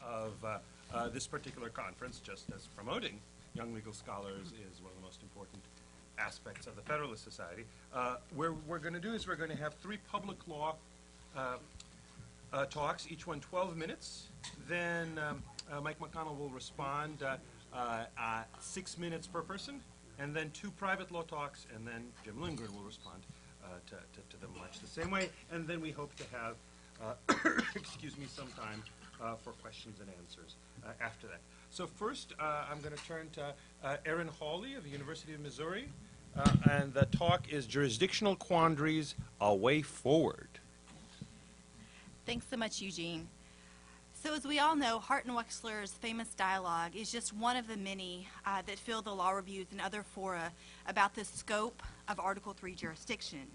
of this particular conference, just as promoting young legal scholars is one of the most important aspects of the Federalist Society. What we're going to do is we're going to have 3 public law talks, each one 12 minutes. Then Mike McConnell will respond 6 minutes per person, and then 2 private law talks, and then Jim Lindgren will respond to them much the same way. And then we hope to have, excuse me, some time for questions and answers after that. So first, I'm going to turn to Erin Hawley of the University of Missouri, and the talk is Jurisdictional Quandaries, A Way Forward. Thanks so much, Eugene. So as we all know, Hart and Wexler's famous dialogue is just one of the many that fill the law reviews and other fora about the scope of Article III jurisdiction.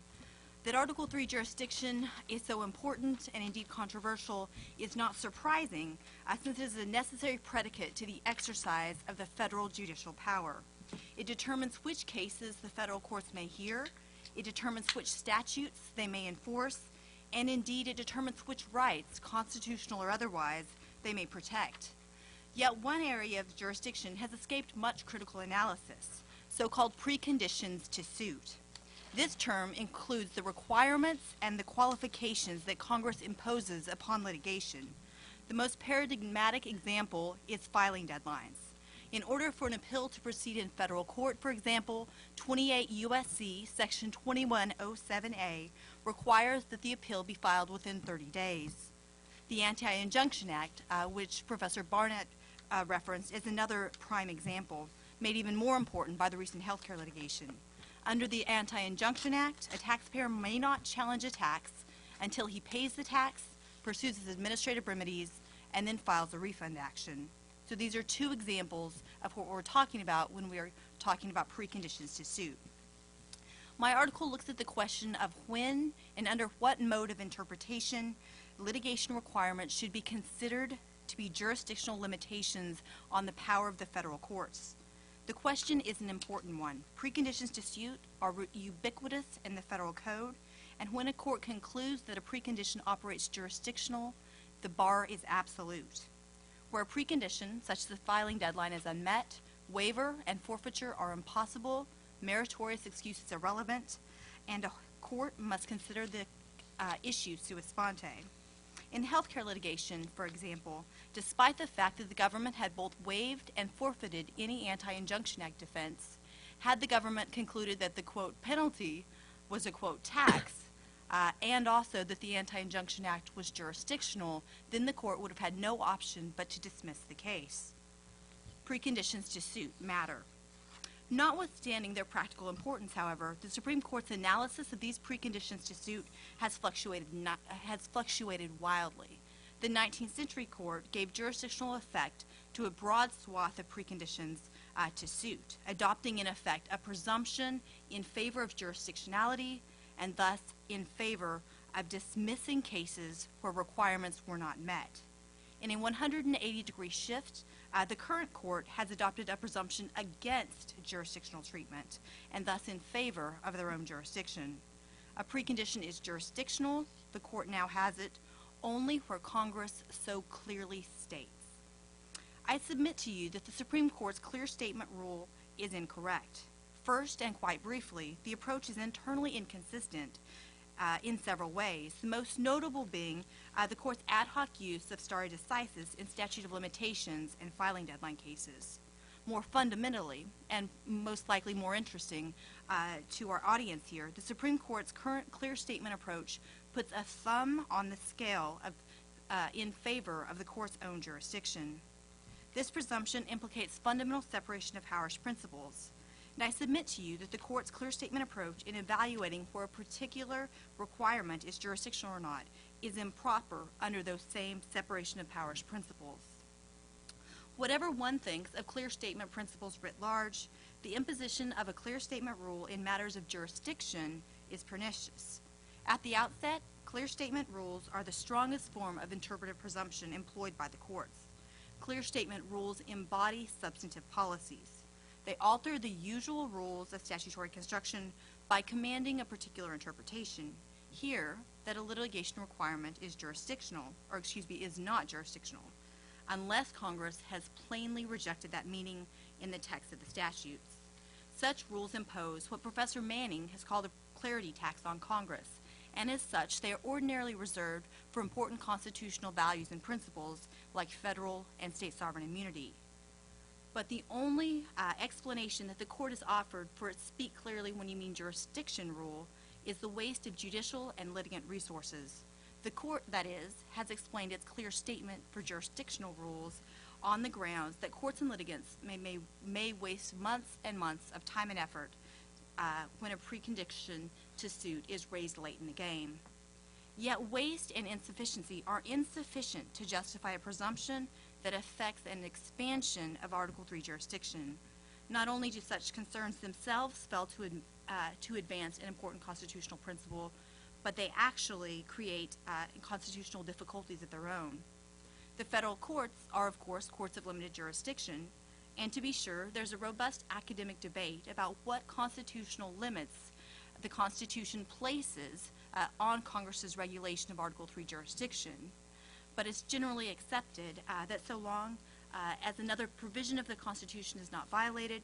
That Article III jurisdiction is so important and indeed controversial is not surprising, since it is a necessary predicate to the exercise of the federal judicial power. It determines which cases the federal courts may hear, it determines which statutes they may enforce, and indeed it determines which rights, constitutional or otherwise, they may protect. Yet one area of jurisdiction has escaped much critical analysis, so-called preconditions to suit. This term includes the requirements and the qualifications that Congress imposes upon litigation. The most paradigmatic example is filing deadlines. In order for an appeal to proceed in federal court, for example, 28 U.S.C. Section 2107A requires that the appeal be filed within 30 days. The Anti-Injunction Act, which Professor Barnett referenced, is another prime example, made even more important by the recent healthcare litigation. Under the Anti-Injunction Act, a taxpayer may not challenge a tax until he pays the tax, pursues his administrative remedies, and then files a refund action. So these are 2 examples of what we're talking about when we are talking about preconditions to suit. My article looks at the question of when and under what mode of interpretation litigation requirements should be considered to be jurisdictional limitations on the power of the federal courts. The question is an important one. Preconditions to suit are ubiquitous in the federal code, and when a court concludes that a precondition operates jurisdictional, the bar is absolute. Where a precondition, such as the filing deadline, is unmet, waiver and forfeiture are impossible, meritorious excuse is irrelevant, and a court must consider the issue sua sponte. In healthcare litigation, for example, despite the fact that the government had both waived and forfeited any Anti-Injunction Act defense, had the government concluded that the, quote, penalty was a, quote, tax, and also that the Anti-Injunction Act was jurisdictional, then the court would have had no option but to dismiss the case. Preconditions to suit matter. Notwithstanding their practical importance, however, the Supreme Court's analysis of these preconditions to suit has fluctuated wildly. The 19th century court gave jurisdictional effect to a broad swath of preconditions to suit, adopting in effect a presumption in favor of jurisdictionality and thus in favor of dismissing cases where requirements were not met. In a 180-degree shift, the current court has adopted a presumption against jurisdictional treatment and thus in favor of their own jurisdiction. A precondition is jurisdictional, the court now has it, only where Congress so clearly states. I submit to you that the Supreme Court's clear statement rule is incorrect. First, and quite briefly, the approach is internally inconsistent in several ways, the most notable being the court's ad hoc use of stare decisis in statute of limitations and filing deadline cases. More fundamentally, and most likely more interesting to our audience here, the Supreme Court's current clear statement approach puts a thumb on the scale of, in favor of the court's own jurisdiction. This presumption implicates fundamental separation of powers principles. And I submit to you that the court's clear statement approach in evaluating where a particular requirement is jurisdictional or not is improper under those same separation of powers principles. Whatever one thinks of clear statement principles writ large, the imposition of a clear statement rule in matters of jurisdiction is pernicious. At the outset, clear statement rules are the strongest form of interpretive presumption employed by the courts. Clear statement rules embody substantive policies. They alter the usual rules of statutory construction by commanding a particular interpretation. Here, that a litigation requirement is jurisdictional, or is not jurisdictional. unless Congress has plainly rejected that meaning in the text of the statutes. Such rules impose what Professor Manning has called a clarity tax on Congress, and as such, they are ordinarily reserved for important constitutional values and principles like federal and state sovereign immunity. But the only explanation that the court has offered for its speak clearly when you mean jurisdiction rule is the waste of judicial and litigant resources. The court, that is, has explained its clear statement for jurisdictional rules on the grounds that courts and litigants may waste months and months of time and effort when a precondition to suit is raised late in the game. Yet waste and insufficiency are insufficient to justify a presumption that affects an expansion of Article III jurisdiction. Not only do such concerns themselves fail to advance an important constitutional principle, but they actually create constitutional difficulties of their own. The federal courts are, of course, courts of limited jurisdiction, and to be sure, there's a robust academic debate about what constitutional limits the Constitution places on Congress's regulation of Article III jurisdiction. But it's generally accepted that so long as another provision of the Constitution is not violated,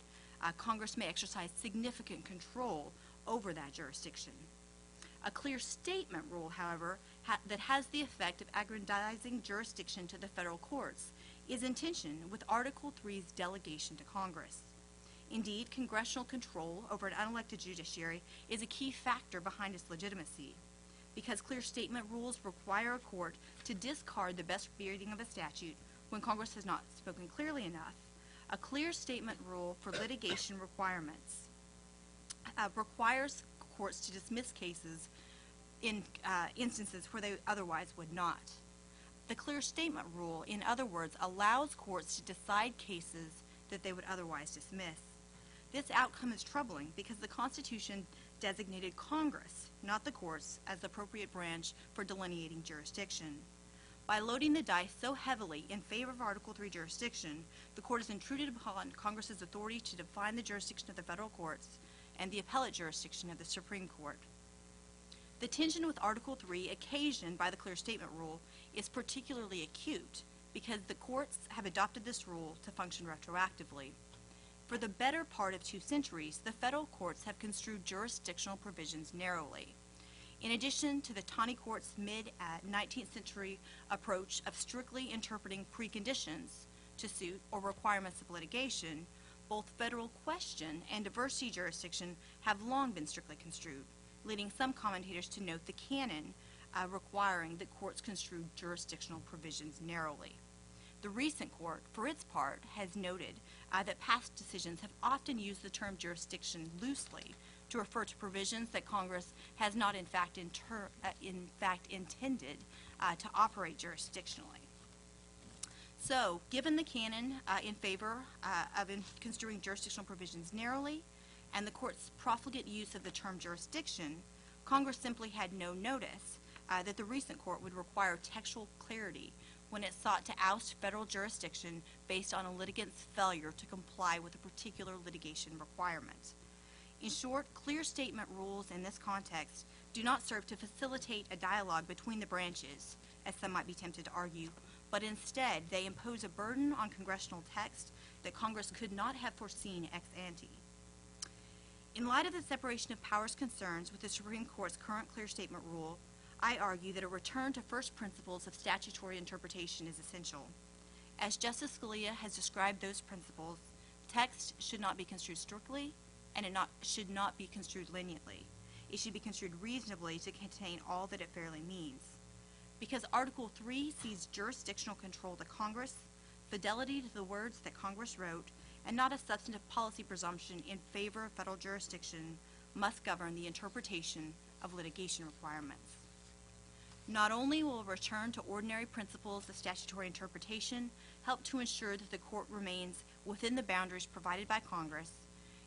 Congress may exercise significant control over that jurisdiction. A clear statement rule, however, that has the effect of aggrandizing jurisdiction to the federal courts is in tension with Article III's delegation to Congress. Indeed, congressional control over an unelected judiciary is a key factor behind its legitimacy. Because clear statement rules require a court to discard the best reading of a statute when Congress has not spoken clearly enough, a clear statement rule for litigation requirements requires courts to dismiss cases in instances where they otherwise would not. The clear statement rule, in other words, allows courts to decide cases that they would otherwise dismiss. This outcome is troubling because the Constitution designated Congress, not the courts, as the appropriate branch for delineating jurisdiction. By loading the dice so heavily in favor of Article III jurisdiction, the court has intruded upon Congress's authority to define the jurisdiction of the federal courts and the appellate jurisdiction of the Supreme Court. The tension with Article III occasioned by the clear statement rule is particularly acute because the courts have adopted this rule to function retroactively. For the better part of 2 centuries, the federal courts have construed jurisdictional provisions narrowly. In addition to the Taney Court's mid-19th century approach of strictly interpreting preconditions to suit or requirements of litigation, both federal question and diversity jurisdiction have long been strictly construed, leading some commentators to note the canon requiring that courts construe jurisdictional provisions narrowly. The recent court, for its part, has noted that past decisions have often used the term jurisdiction loosely to refer to provisions that Congress has not in fact intended to operate jurisdictionally. So, given the canon in favor of construing jurisdictional provisions narrowly and the court's profligate use of the term jurisdiction, Congress simply had no notice that the recent court would require textual clarity when it sought to oust federal jurisdiction based on a litigant's failure to comply with a particular litigation requirement. In short, clear statement rules in this context do not serve to facilitate a dialogue between the branches, as some might be tempted to argue, but instead they impose a burden on congressional text that Congress could not have foreseen ex ante. In light of the separation of powers concerns with the Supreme Court's current clear statement rule, I argue that a return to first principles of statutory interpretation is essential. As Justice Scalia has described those principles, text should not be construed strictly, and it should not be construed leniently. It should be construed reasonably to contain all that it fairly means. Because Article III sees jurisdictional control to Congress, fidelity to the words that Congress wrote, and not a substantive policy presumption in favor of federal jurisdiction, must govern the interpretation of litigation requirements. Not only will a return to ordinary principles of statutory interpretation help to ensure that the court remains within the boundaries provided by Congress,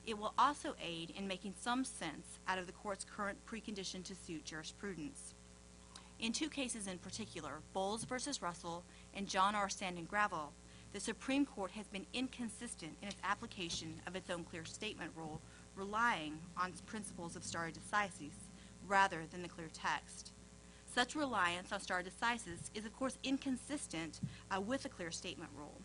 it will also aid in making some sense out of the court's current precondition to suit jurisprudence. In 2 cases in particular, Bowles v. Russell and John R. Sand and Gravel, the Supreme Court has been inconsistent in its application of its own clear statement rule, relying on principles of stare decisis rather than the clear text. Such reliance on stare decisis is, of course, inconsistent with the clear statement rule.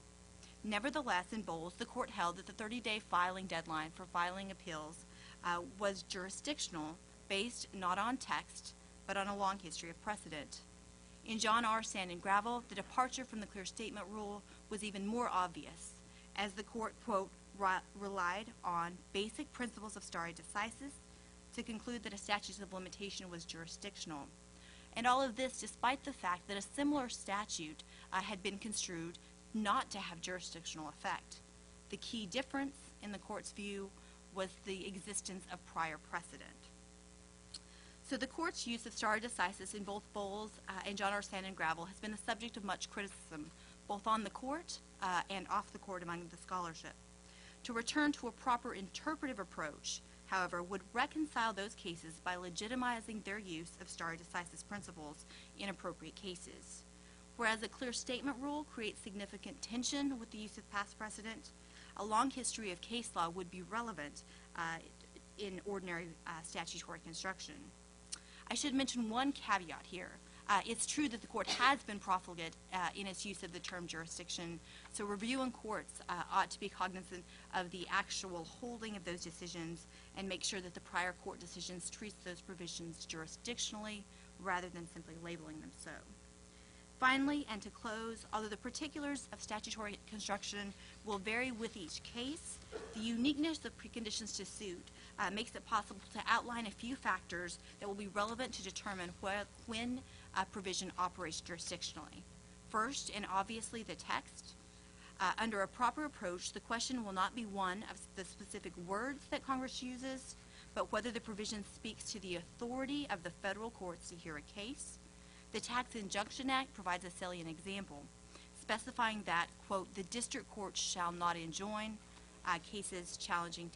Nevertheless, in Bowles, the court held that the 30-day filing deadline for filing appeals was jurisdictional, based not on text, but on a long history of precedent. In John R. Sand and Gravel, the departure from the clear statement rule was even more obvious, as the court, quote, relied on basic principles of stare decisis to conclude that a statute of limitation was jurisdictional. And all of this despite the fact that a similar statute had been construed not to have jurisdictional effect. The key difference, in the court's view, was the existence of prior precedent. So the court's use of stare decisis in both Bowles and John R. Sand and Gravel has been the subject of much criticism, both on the court and off the court among the scholarship. To return to a proper interpretive approach, however, would reconcile those cases by legitimizing their use of stare decisis principles in appropriate cases. Whereas a clear statement rule creates significant tension with the use of past precedent, a long history of case law would be relevant in ordinary statutory construction. I should mention one caveat here. It's true that the court has been profligate in its use of the term jurisdiction, so reviewing courts ought to be cognizant of the actual holding of those decisions and make sure that the prior court decisions treats those provisions jurisdictionally rather than simply labeling them so. Finally, and to close, although the particulars of statutory construction will vary with each case, the uniqueness of preconditions to suit makes it possible to outline a few factors that will be relevant to determine when a provision operates jurisdictionally. First, and obviously the text. Under a proper approach, the question will not be one of the specific words that Congress uses, but whether the provision speaks to the authority of the federal courts to hear a case. The Tax Injunction Act provides a salient example, specifying that, quote, the district court shall not enjoin cases challenging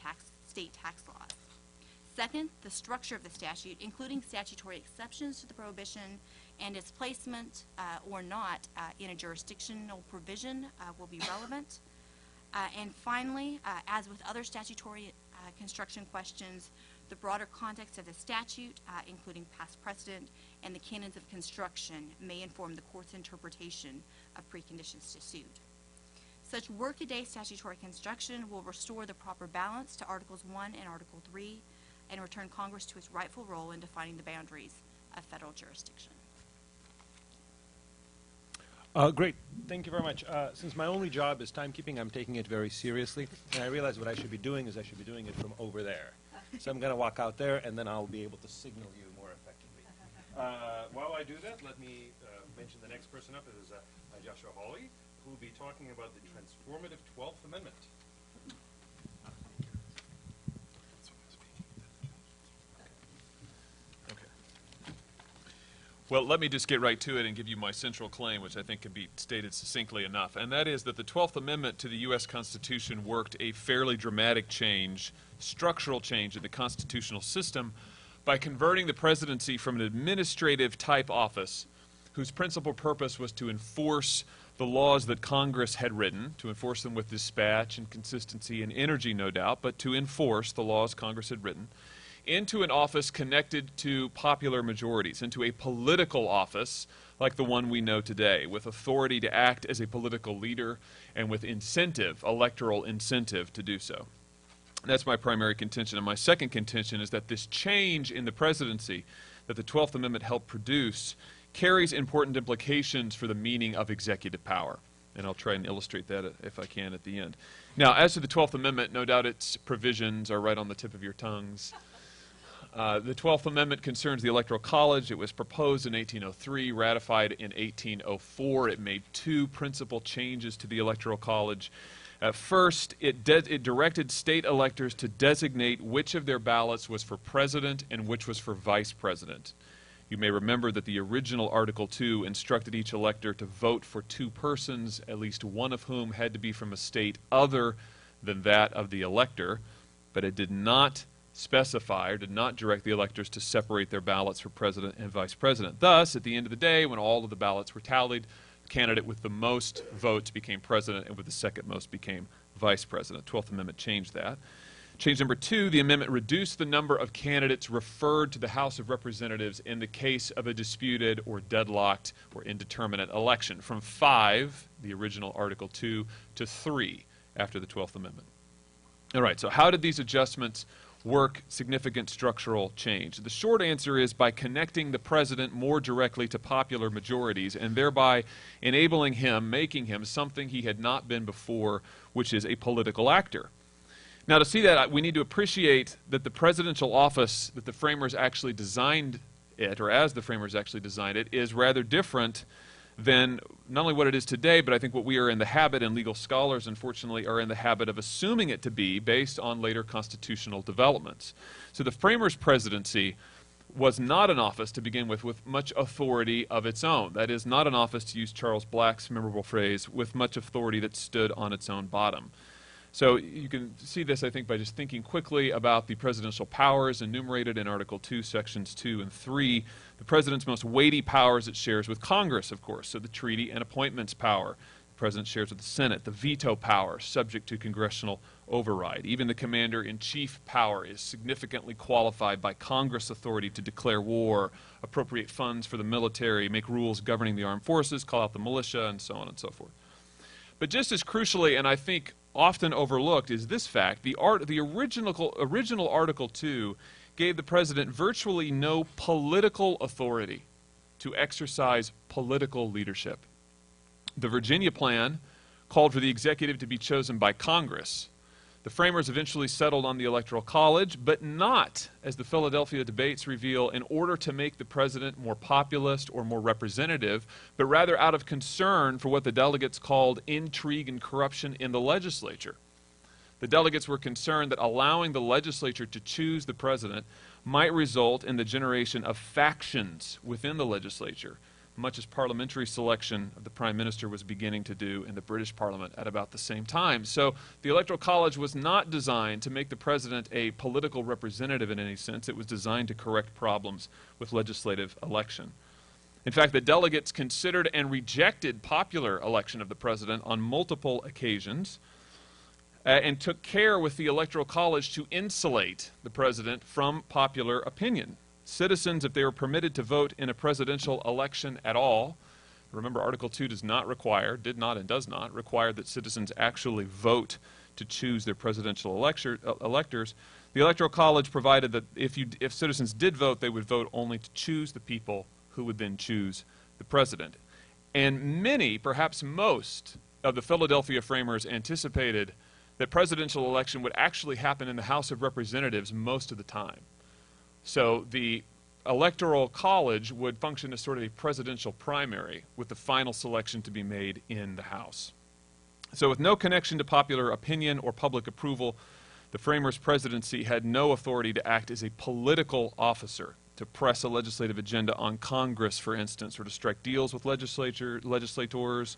state tax laws. Second, the structure of the statute, including statutory exceptions to the prohibition and its placement or not in a jurisdictional provision will be relevant. And finally, as with other statutory construction questions, the broader context of the statute, including past precedent and the canons of construction, may inform the court's interpretation of preconditions to suit. Such workaday statutory construction will restore the proper balance to Articles 1 and Article 3 and return Congress to its rightful role in defining the boundaries of federal jurisdiction. Great. Thank you very much. Since my only job is timekeeping, I'm taking it very seriously. And I realize what I should be doing is I should be doing it from over there. So I'm going to walk out there, and then I'll be able to signal you more effectively. While I do that, let me mention the next person up is Joshua Hawley, who will be talking about the transformative 12th Amendment. Well, let me just get right to it and give you my central claim, which I think can be stated succinctly enough, and that is that the 12th Amendment to the U.S. Constitution worked a fairly dramatic change, structural change in the constitutional system by converting the presidency from an administrative-type office whose principal purpose was to enforce the laws that Congress had written, to enforce them with dispatch and consistency and energy, no doubt, but to enforce the laws Congress had written, into an office connected to popular majorities, into a political office like the one we know today, with authority to act as a political leader and with incentive, electoral incentive to do so. That's my primary contention. And my second contention is that this change in the presidency that the 12th Amendment helped produce carries important implications for the meaning of executive power. And I'll try and illustrate that if I can at the end. Now, as to the 12th Amendment, no doubt its provisions are right on the tip of your tongues. The 12th Amendment concerns the Electoral College. It was proposed in 1803, ratified in 1804. It made two principal changes to the Electoral College. First, it directed state electors to designate which of their ballots was for president and which was for vice president. You may remember that the original Article 2 instructed each elector to vote for two persons, at least one of whom had to be from a state other than that of the elector, but it did not specify or did not direct the electors to separate their ballots for president and vice president. Thus, at the end of the day, when all of the ballots were tallied, the candidate with the most votes became president and with the second most became vice president. 12th Amendment changed that. Change number 2, the amendment reduced the number of candidates referred to the House of Representatives in the case of a disputed or deadlocked or indeterminate election from 5, the original Article 2, to 3 after the 12th Amendment. All right, so how did these adjustments work significant structural change? The short answer is by connecting the president more directly to popular majorities and thereby enabling him, making him something he had not been before, which is a political actor. Now, to see that, we need to appreciate that the presidential office that the framers actually designed it, or as the framers actually designed it, is rather different than not only what it is today, but I think what we are in the habit, and legal scholars, unfortunately, are in the habit of assuming it to be based on later constitutional developments. So the framers' presidency was not an office to begin with much authority of its own. That is, not an office, to use Charles Black's memorable phrase, with much authority that stood on its own bottom. So you can see this, I think, by just thinking quickly about the presidential powers enumerated in Article 2, Sections 2 and 3. The president's most weighty powers it shares with Congress, of course, so the treaty and appointments power. The president shares with the Senate. The veto power, subject to congressional override. Even the commander-in-chief power is significantly qualified by Congress authority to declare war, appropriate funds for the military, make rules governing the armed forces, call out the militia, and so on and so forth. But just as crucially, and I think often overlooked, is this fact: the original Article 2 gave the president virtually no political authority to exercise political leadership. The Virginia plan called for the executive to be chosen by Congress. The framers eventually settled on the Electoral College, but not, as the Philadelphia debates reveal, in order to make the president more populist or more representative, but rather out of concern for what the delegates called intrigue and corruption in the legislature. The delegates were concerned that allowing the legislature to choose the president might result in the generation of factions within the legislature, much as parliamentary selection of the Prime Minister was beginning to do in the British Parliament at about the same time. So the Electoral College was not designed to make the president a political representative in any sense. It was designed to correct problems with legislative election. In fact, the delegates considered and rejected popular election of the president on multiple occasions and took care with the Electoral College to insulate the president from popular opinion. Citizens, if they were permitted to vote in a presidential election at all, remember Article 2 does not require, did not and does not require that citizens actually vote to choose their presidential electors. The Electoral College provided that if citizens did vote, they would vote only to choose the people who would then choose the president. And many, perhaps most, of the Philadelphia framers anticipated that presidential election would actually happen in the House of Representatives most of the time. So the Electoral College would function as sort of a presidential primary, with the final selection to be made in the House. So with no connection to popular opinion or public approval, the framers' presidency had no authority to act as a political officer, to press a legislative agenda on Congress, for instance, or to strike deals with legislators,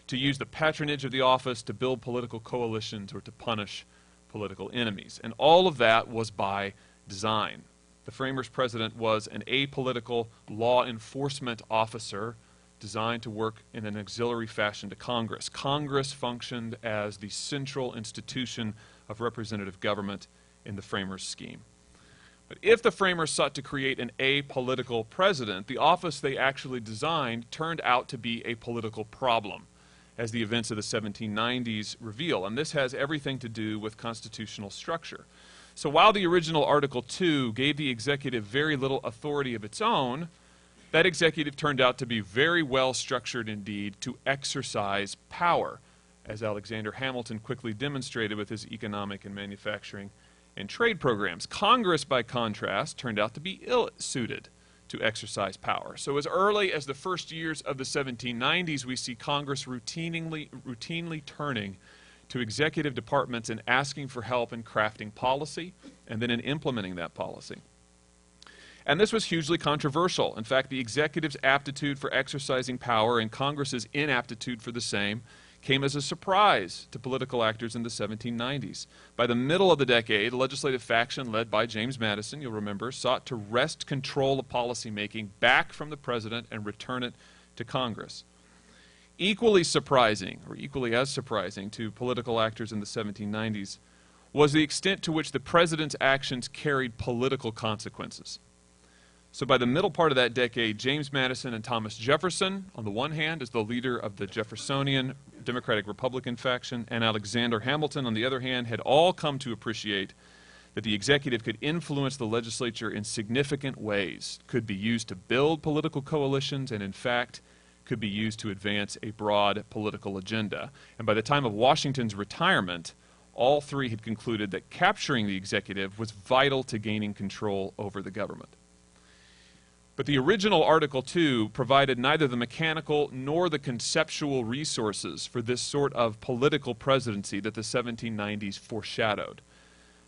to use the patronage of the office to build political coalitions or to punish political enemies. And all of that was by design. The framers' president was an apolitical law enforcement officer designed to work in an auxiliary fashion to Congress. Congress functioned as the central institution of representative government in the framers' scheme. But if the framers sought to create an apolitical president, the office they actually designed turned out to be a political problem, as the events of the 1790s reveal. And this has everything to do with constitutional structure. So while the original Article 2 gave the executive very little authority of its own, that executive turned out to be very well structured indeed to exercise power, as Alexander Hamilton quickly demonstrated with his economic and manufacturing and trade programs. Congress, by contrast, turned out to be ill-suited to exercise power. So as early as the first years of the 1790s, we see Congress routinely turning to executive departments and asking for help in crafting policy and then in implementing that policy. And this was hugely controversial. In fact, the executive's aptitude for exercising power and Congress's inaptitude for the same came as a surprise to political actors in the 1790s. By the middle of the decade, a legislative faction led by James Madison, you'll remember, sought to wrest control of policymaking back from the president and return it to Congress. Equally surprising, or equally as surprising to political actors in the 1790s, was the extent to which the president's actions carried political consequences. So by the middle part of that decade, James Madison and Thomas Jefferson, on the one hand, as the leader of the Jeffersonian Democratic-Republican faction, and Alexander Hamilton, on the other hand, had all come to appreciate that the executive could influence the legislature in significant ways, could be used to build political coalitions, and in fact, could be used to advance a broad political agenda. And by the time of Washington's retirement, all three had concluded that capturing the executive was vital to gaining control over the government. But the original Article II provided neither the mechanical nor the conceptual resources for this sort of political presidency that the 1790s foreshadowed.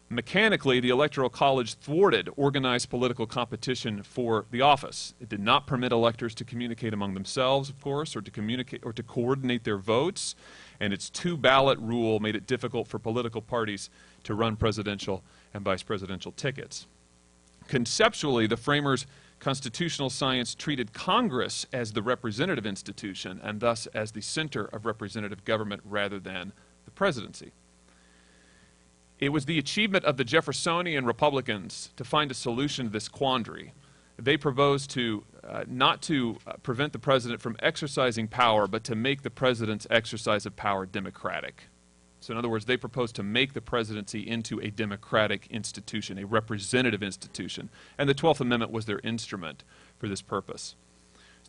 Mechanically, the Electoral College thwarted organized political competition for the office. It did not permit electors to communicate among themselves, of course, or to communicate or to coordinate their votes, and its two-ballot rule made it difficult for political parties to run presidential and vice presidential tickets. Conceptually, the framers' constitutional science treated Congress as the representative institution and thus as the center of representative government rather than the presidency. It was the achievement of the Jeffersonian Republicans to find a solution to this quandary. They proposed to not to prevent the president from exercising power, but to make the president's exercise of power democratic. So in other words, they proposed to make the presidency into a democratic institution, a representative institution, and the 12th Amendment was their instrument for this purpose.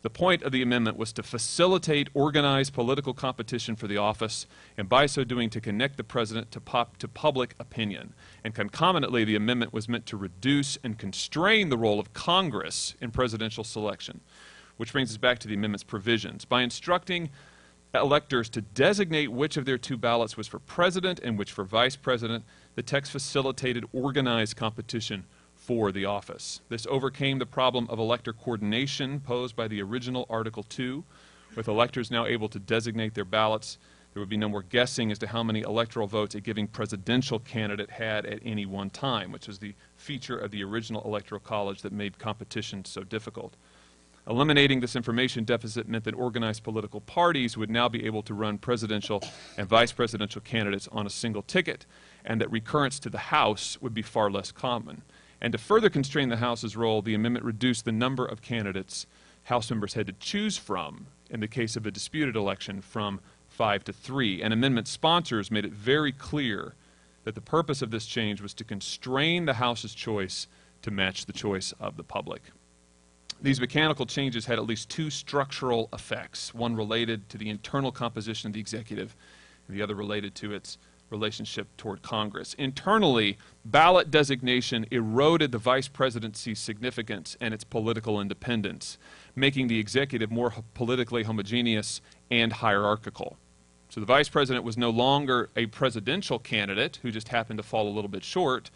The point of the amendment was to facilitate organized political competition for the office, and by so doing to connect the president to public opinion. And concomitantly, the amendment was meant to reduce and constrain the role of Congress in presidential selection, which brings us back to the amendment's provisions. By instructing electors to designate which of their two ballots was for president and which for vice president, the text facilitated organized competition for the office. This overcame the problem of elector coordination posed by the original Article II. With electors now able to designate their ballots, there would be no more guessing as to how many electoral votes a given presidential candidate had at any one time, which was the feature of the original Electoral College that made competition so difficult. Eliminating this information deficit meant that organized political parties would now be able to run presidential and vice presidential candidates on a single ticket, and that recurrence to the House would be far less common. And to further constrain the House's role, the amendment reduced the number of candidates House members had to choose from in the case of a disputed election from 5 to 3. And amendment sponsors made it very clear that the purpose of this change was to constrain the House's choice to match the choice of the public. These mechanical changes had at least two structural effects, one related to the internal composition of the executive, and the other related to its relationship toward Congress. Internally, ballot designation eroded the vice presidency's significance and its political independence, making the executive more politically homogeneous and hierarchical. So the vice president was no longer a presidential candidate who just happened to fall a little bit short.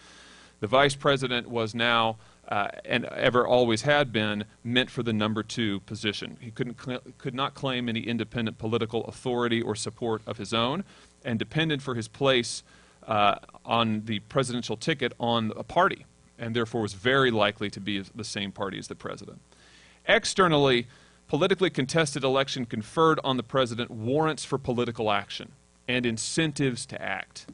The vice president was now, and ever always had been, meant for the number 2 position. He could not claim any independent political authority or support of his own, and depended for his place on the presidential ticket on a party, and therefore was very likely to be the same party as the president. Externally, politically contested election conferred on the president warrants for political action and incentives to act.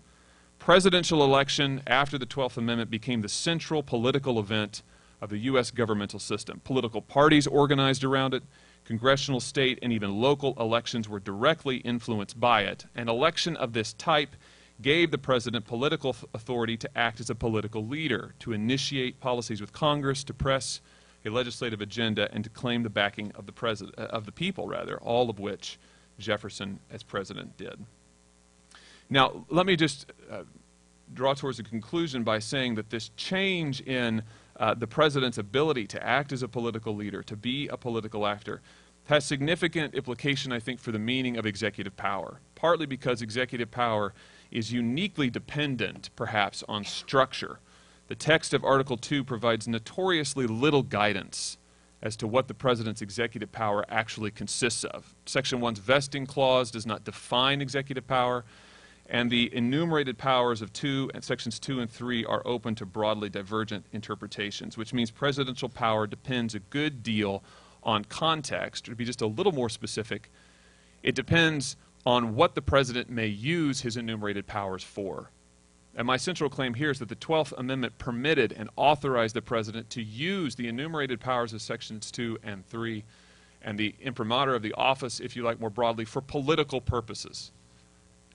Presidential election after the 12th Amendment became the central political event of the U.S. governmental system. Political parties organized around it, congressional, state, and even local elections were directly influenced by it. An election of this type gave the president political authority to act as a political leader, to initiate policies with Congress, to press a legislative agenda, and to claim the backing of the people, all of which Jefferson, as president, did. Now, let me just draw towards a conclusion by saying that this change in the president's ability to act as a political leader, to be a political actor, has significant implication, I think, for the meaning of executive power, partly because executive power is uniquely dependent, perhaps, on structure. The text of Article II provides notoriously little guidance as to what the president's executive power actually consists of. Section 1's vesting clause does not define executive power, and the enumerated powers of Sections 2 and 3 are open to broadly divergent interpretations, which means presidential power depends a good deal on context. Or to be just a little more specific, it depends on what the president may use his enumerated powers for. And my central claim here is that the 12th Amendment permitted and authorized the President to use the enumerated powers of Sections 2 and 3 and the imprimatur of the office, if you like, more broadly, for political purposes.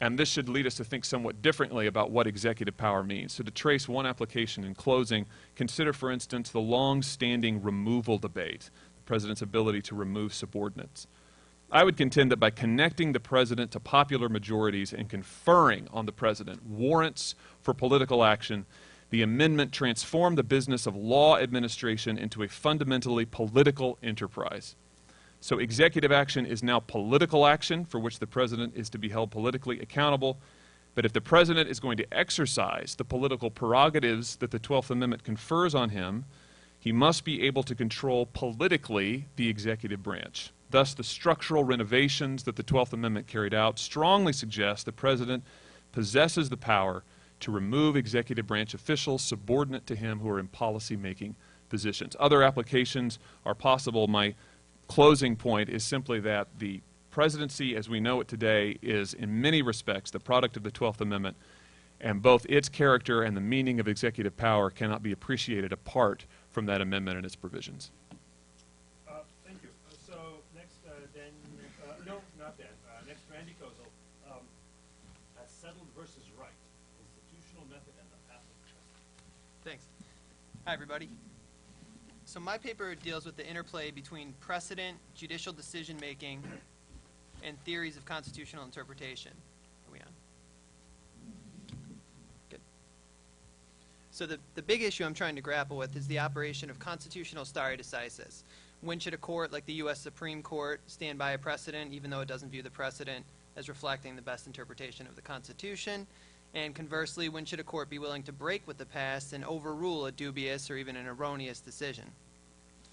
And this should lead us to think somewhat differently about what executive power means. So to trace one application in closing, consider, for instance, the long-standing removal debate, the President's ability to remove subordinates. I would contend that by connecting the President to popular majorities and conferring on the President warrants for political action, the amendment transformed the business of law administration into a fundamentally political enterprise. So executive action is now political action for which the President is to be held politically accountable. But if the President is going to exercise the political prerogatives that the 12th Amendment confers on him, he must be able to control politically the executive branch. Thus, the structural renovations that the 12th Amendment carried out strongly suggest the President possesses the power to remove executive branch officials subordinate to him who are in policy-making positions. Other applications are possible. My closing point is simply that the presidency as we know it today is in many respects the product of the 12th Amendment, and both its character and the meaning of executive power cannot be appreciated apart from that amendment and its provisions. Thank you. So next, Dan, no, not Dan. Next, Randy Kozel. Settled versus right, institutional method and the path of justice. Thanks. Hi, everybody. So my paper deals with the interplay between precedent, judicial decision-making, and theories of constitutional interpretation. Are we on? Good. So the big issue I'm trying to grapple with is the operation of constitutional stare decisis. When should a court like the U.S. Supreme Court stand by a precedent, even though it doesn't view the precedent as reflecting the best interpretation of the Constitution? And conversely, when should a court be willing to break with the past and overrule a dubious or even an erroneous decision?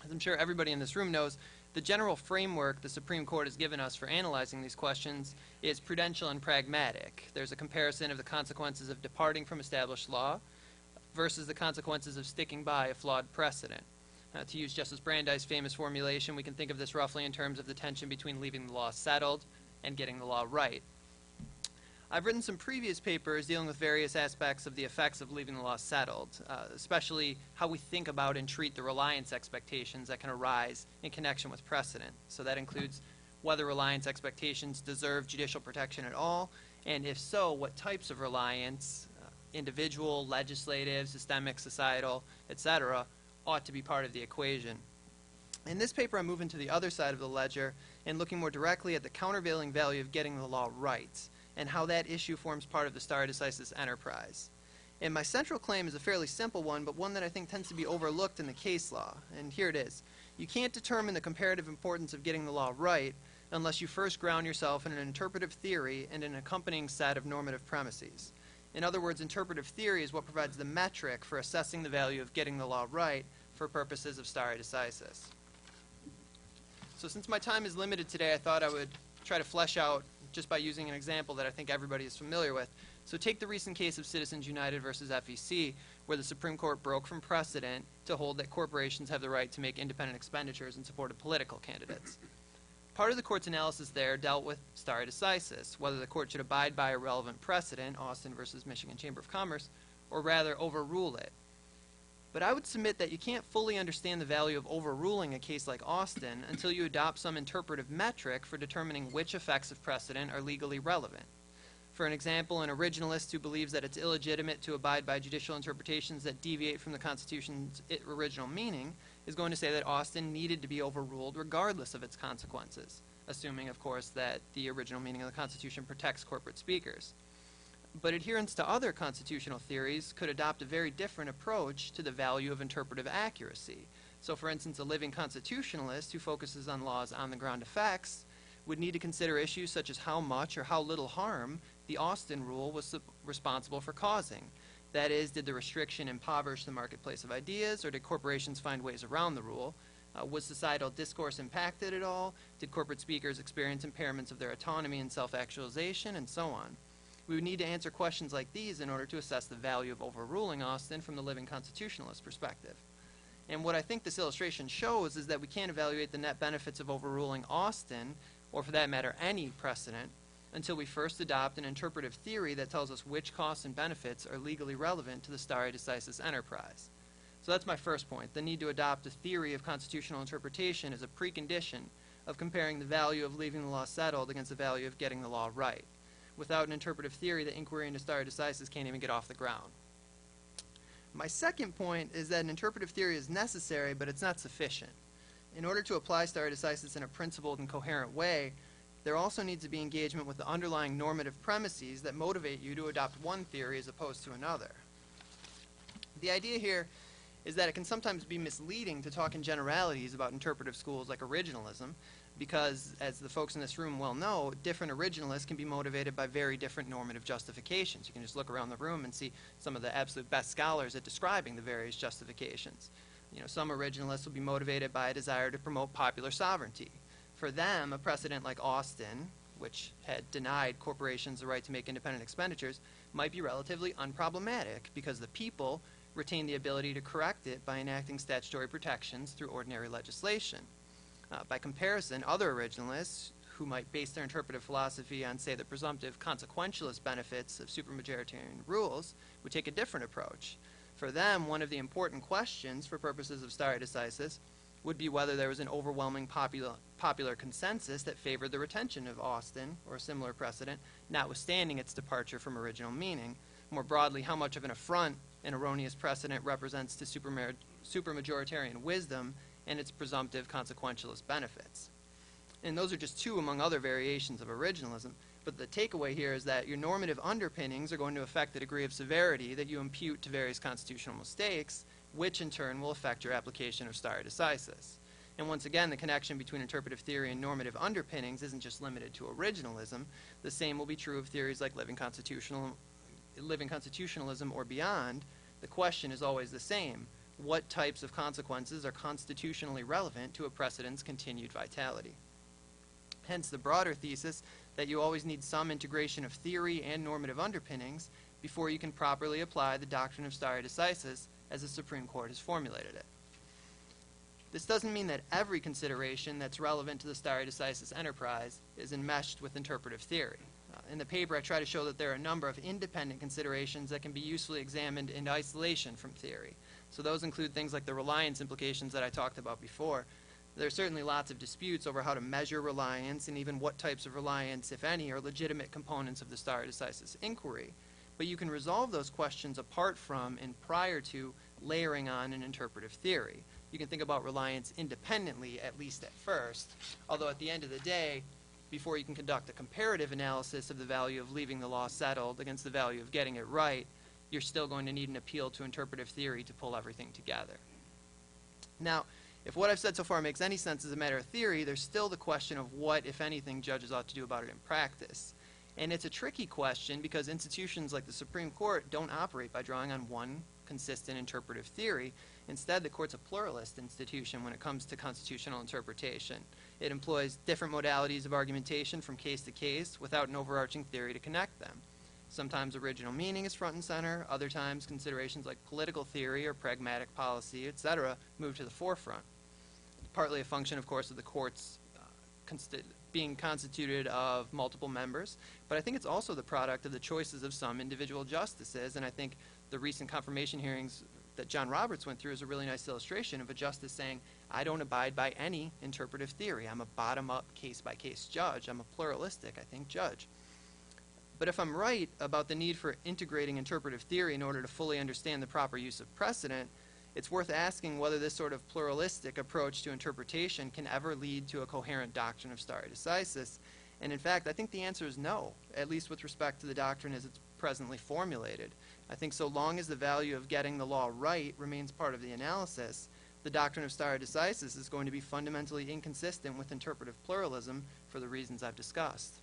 As I'm sure everybody in this room knows, the general framework the Supreme Court has given us for analyzing these questions is prudential and pragmatic. There's a comparison of the consequences of departing from established law versus the consequences of sticking by a flawed precedent. To use Justice Brandeis' famous formulation, we can think of this roughly in terms of the tension between leaving the law settled and getting the law right. I've written some previous papers dealing with various aspects of the effects of leaving the law settled, especially how we think about and treat the reliance expectations that can arise in connection with precedent. So that includes whether reliance expectations deserve judicial protection at all, and if so, what types of reliance, individual, legislative, systemic, societal, etc., ought to be part of the equation. In this paper, I'm moving to the other side of the ledger and looking more directly at the countervailing value of getting the law right and how that issue forms part of the stare decisis enterprise. And my central claim is a fairly simple one, but one that I think tends to be overlooked in the case law. And here it is. You can't determine the comparative importance of getting the law right unless you first ground yourself in an interpretive theory and an accompanying set of normative premises. In other words, interpretive theory is what provides the metric for assessing the value of getting the law right for purposes of stare decisis. So since my time is limited today, I thought I would try to flesh out just by using an example that I think everybody is familiar with. So take the recent case of Citizens United versus FEC, where the Supreme Court broke from precedent to hold that corporations have the right to make independent expenditures in support of political candidates. Part of the court's analysis there dealt with stare decisis, whether the court should abide by a relevant precedent, Austin versus Michigan Chamber of Commerce, or rather overrule it. But I would submit that you can't fully understand the value of overruling a case like Austin until you adopt some interpretive metric for determining which effects of precedent are legally relevant. For an example, an originalist who believes that it's illegitimate to abide by judicial interpretations that deviate from the Constitution's original meaning is going to say that Austin needed to be overruled regardless of its consequences, assuming, of course, that the original meaning of the Constitution protects corporate speakers. But adherents to other constitutional theories could adopt a very different approach to the value of interpretive accuracy. So, for instance, a living constitutionalist who focuses on laws' on-the-ground effects would need to consider issues such as how much or how little harm the Austin rule was responsible for causing. That is, did the restriction impoverish the marketplace of ideas, or did corporations find ways around the rule? Was societal discourse impacted at all? Did corporate speakers experience impairments of their autonomy and self-actualization, and so on? We would need to answer questions like these in order to assess the value of overruling Austin from the living constitutionalist perspective. And what I think this illustration shows is that we can't evaluate the net benefits of overruling Austin, or for that matter any precedent, until we first adopt an interpretive theory that tells us which costs and benefits are legally relevant to the stare decisis enterprise. So that's my first point. The need to adopt a theory of constitutional interpretation is a precondition of comparing the value of leaving the law settled against the value of getting the law right. Without an interpretive theory, the inquiry into stare decisis can't even get off the ground. My second point is that an interpretive theory is necessary, but it's not sufficient. In order to apply stare decisis in a principled and coherent way, there also needs to be engagement with the underlying normative premises that motivate you to adopt one theory as opposed to another. The idea here is that it can sometimes be misleading to talk in generalities about interpretive schools like originalism, because, as the folks in this room well know, different originalists can be motivated by very different normative justifications. You can just look around the room and see some of the absolute best scholars at describing the various justifications. You know, some originalists will be motivated by a desire to promote popular sovereignty. For them, a precedent like Austin, which had denied corporations the right to make independent expenditures, might be relatively unproblematic because the people retain the ability to correct it by enacting statutory protections through ordinary legislation. By comparison, other originalists, who might base their interpretive philosophy on, say, the presumptive consequentialist benefits of supermajoritarian rules, would take a different approach. For them, one of the important questions for purposes of stare decisis would be whether there was an overwhelming popular consensus that favored the retention of Austin or a similar precedent, notwithstanding its departure from original meaning. More broadly, how much of an affront an erroneous precedent represents to supermajoritarian wisdom and its presumptive consequentialist benefits. And those are just two among other variations of originalism, but the takeaway here is that your normative underpinnings are going to affect the degree of severity that you impute to various constitutional mistakes, which in turn will affect your application of stare decisis. And once again, the connection between interpretive theory and normative underpinnings isn't just limited to originalism. The same will be true of theories like living constitutionalism or beyond. The question is always the same. What types of consequences are constitutionally relevant to a precedent's continued vitality? Hence the broader thesis that you always need some integration of theory and normative underpinnings before you can properly apply the doctrine of stare decisis as the Supreme Court has formulated it. This doesn't mean that every consideration that's relevant to the stare decisis enterprise is enmeshed with interpretive theory. In the paper, I try to show that there are a number of independent considerations that can be usefully examined in isolation from theory. So those include things like the reliance implications that I talked about before. There are certainly lots of disputes over how to measure reliance and even what types of reliance, if any, are legitimate components of the stare decisis inquiry. But you can resolve those questions apart from and prior to layering on an interpretive theory. You can think about reliance independently, at least at first, although at the end of the day, before you can conduct a comparative analysis of the value of leaving the law settled against the value of getting it right, you're still going to need an appeal to interpretive theory to pull everything together. Now, if what I've said so far makes any sense as a matter of theory, there's still the question of what, if anything, judges ought to do about it in practice. And it's a tricky question because institutions like the Supreme Court don't operate by drawing on one consistent interpretive theory. Instead, the court's a pluralist institution when it comes to constitutional interpretation. It employs different modalities of argumentation from case to case without an overarching theory to connect them. Sometimes original meaning is front and center, other times considerations like political theory or pragmatic policy, etc., move to the forefront. Partly a function, of course, of the court's being constituted of multiple members, but I think it's also the product of the choices of some individual justices, and I think the recent confirmation hearings that John Roberts went through is a really nice illustration of a justice saying, I don't abide by any interpretive theory. I'm a bottom-up, case-by-case judge. I'm a pluralistic, I think, judge. But if I'm right about the need for integrating interpretive theory in order to fully understand the proper use of precedent, it's worth asking whether this sort of pluralistic approach to interpretation can ever lead to a coherent doctrine of stare decisis. And in fact, I think the answer is no, at least with respect to the doctrine as it's presently formulated. I think so long as the value of getting the law right remains part of the analysis, the doctrine of stare decisis is going to be fundamentally inconsistent with interpretive pluralism for the reasons I've discussed.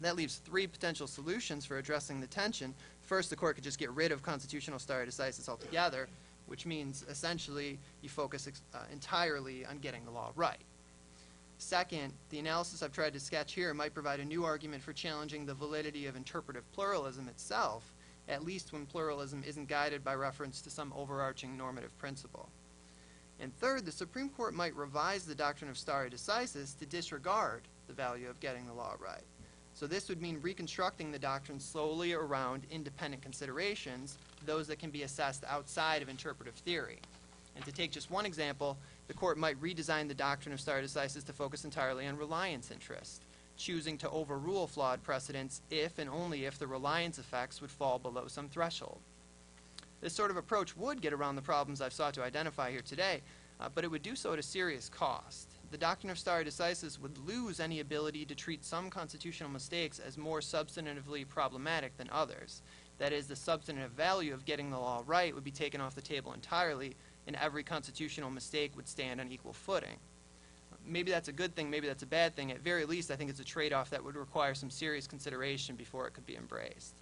That leaves three potential solutions for addressing the tension. First, the court could just get rid of constitutional stare decisis altogether, which means essentially you focus entirely on getting the law right. Second, the analysis I've tried to sketch here might provide a new argument for challenging the validity of interpretive pluralism itself, at least when pluralism isn't guided by reference to some overarching normative principle. And third, the Supreme Court might revise the doctrine of stare decisis to disregard the value of getting the law right. So this would mean reconstructing the doctrine slowly around independent considerations, those that can be assessed outside of interpretive theory. And to take just one example, the court might redesign the doctrine of stare decisis to focus entirely on reliance interest, choosing to overrule flawed precedents if and only if the reliance effects would fall below some threshold. This sort of approach would get around the problems I've sought to identify here today, but it would do so at a serious cost. The doctrine of stare decisis would lose any ability to treat some constitutional mistakes as more substantively problematic than others. That is, the substantive value of getting the law right would be taken off the table entirely, and every constitutional mistake would stand on equal footing. Maybe that's a good thing, maybe that's a bad thing. At very least, I think it's a trade-off that would require some serious consideration before it could be embraced.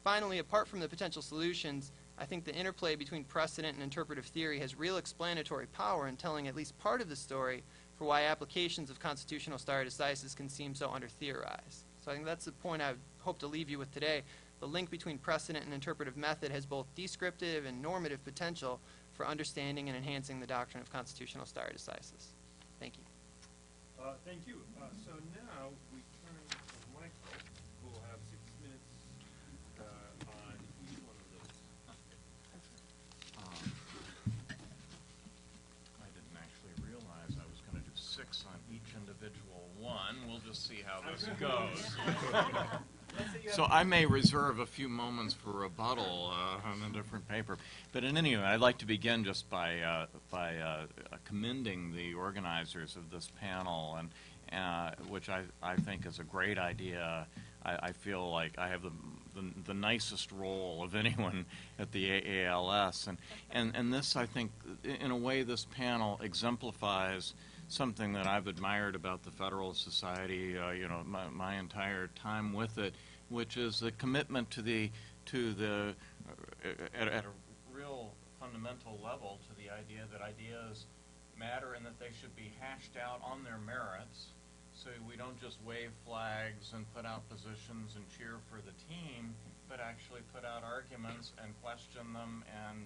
Finally, apart from the potential solutions, I think the interplay between precedent and interpretive theory has real explanatory power in telling at least part of the story for why applications of constitutional stare decisis can seem so under-theorized. So I think that's the point I hope to leave you with today. The link between precedent and interpretive method has both descriptive and normative potential for understanding and enhancing the doctrine of constitutional stare decisis. Thank you. Thank you. So now we turn to Michael, who will have 6 minutes on each one of those. I didn't actually realize I was going to do 6 on each individual one. We'll just see how this goes. So I may reserve a few moments for rebuttal on a different paper. But in any event, I'd like to begin just by commending the organizers of this panel, and which I think is a great idea. I feel like I have the nicest role of anyone at the AALS. And this, I think, in a way, this panel exemplifies something that I've admired about the Federalist Society, my entire time with it, which is the commitment to the at a real fundamental level to the idea that ideas matter and that they should be hashed out on their merits. So we don't just wave flags and put out positions and cheer for the team, but actually put out arguments and question them and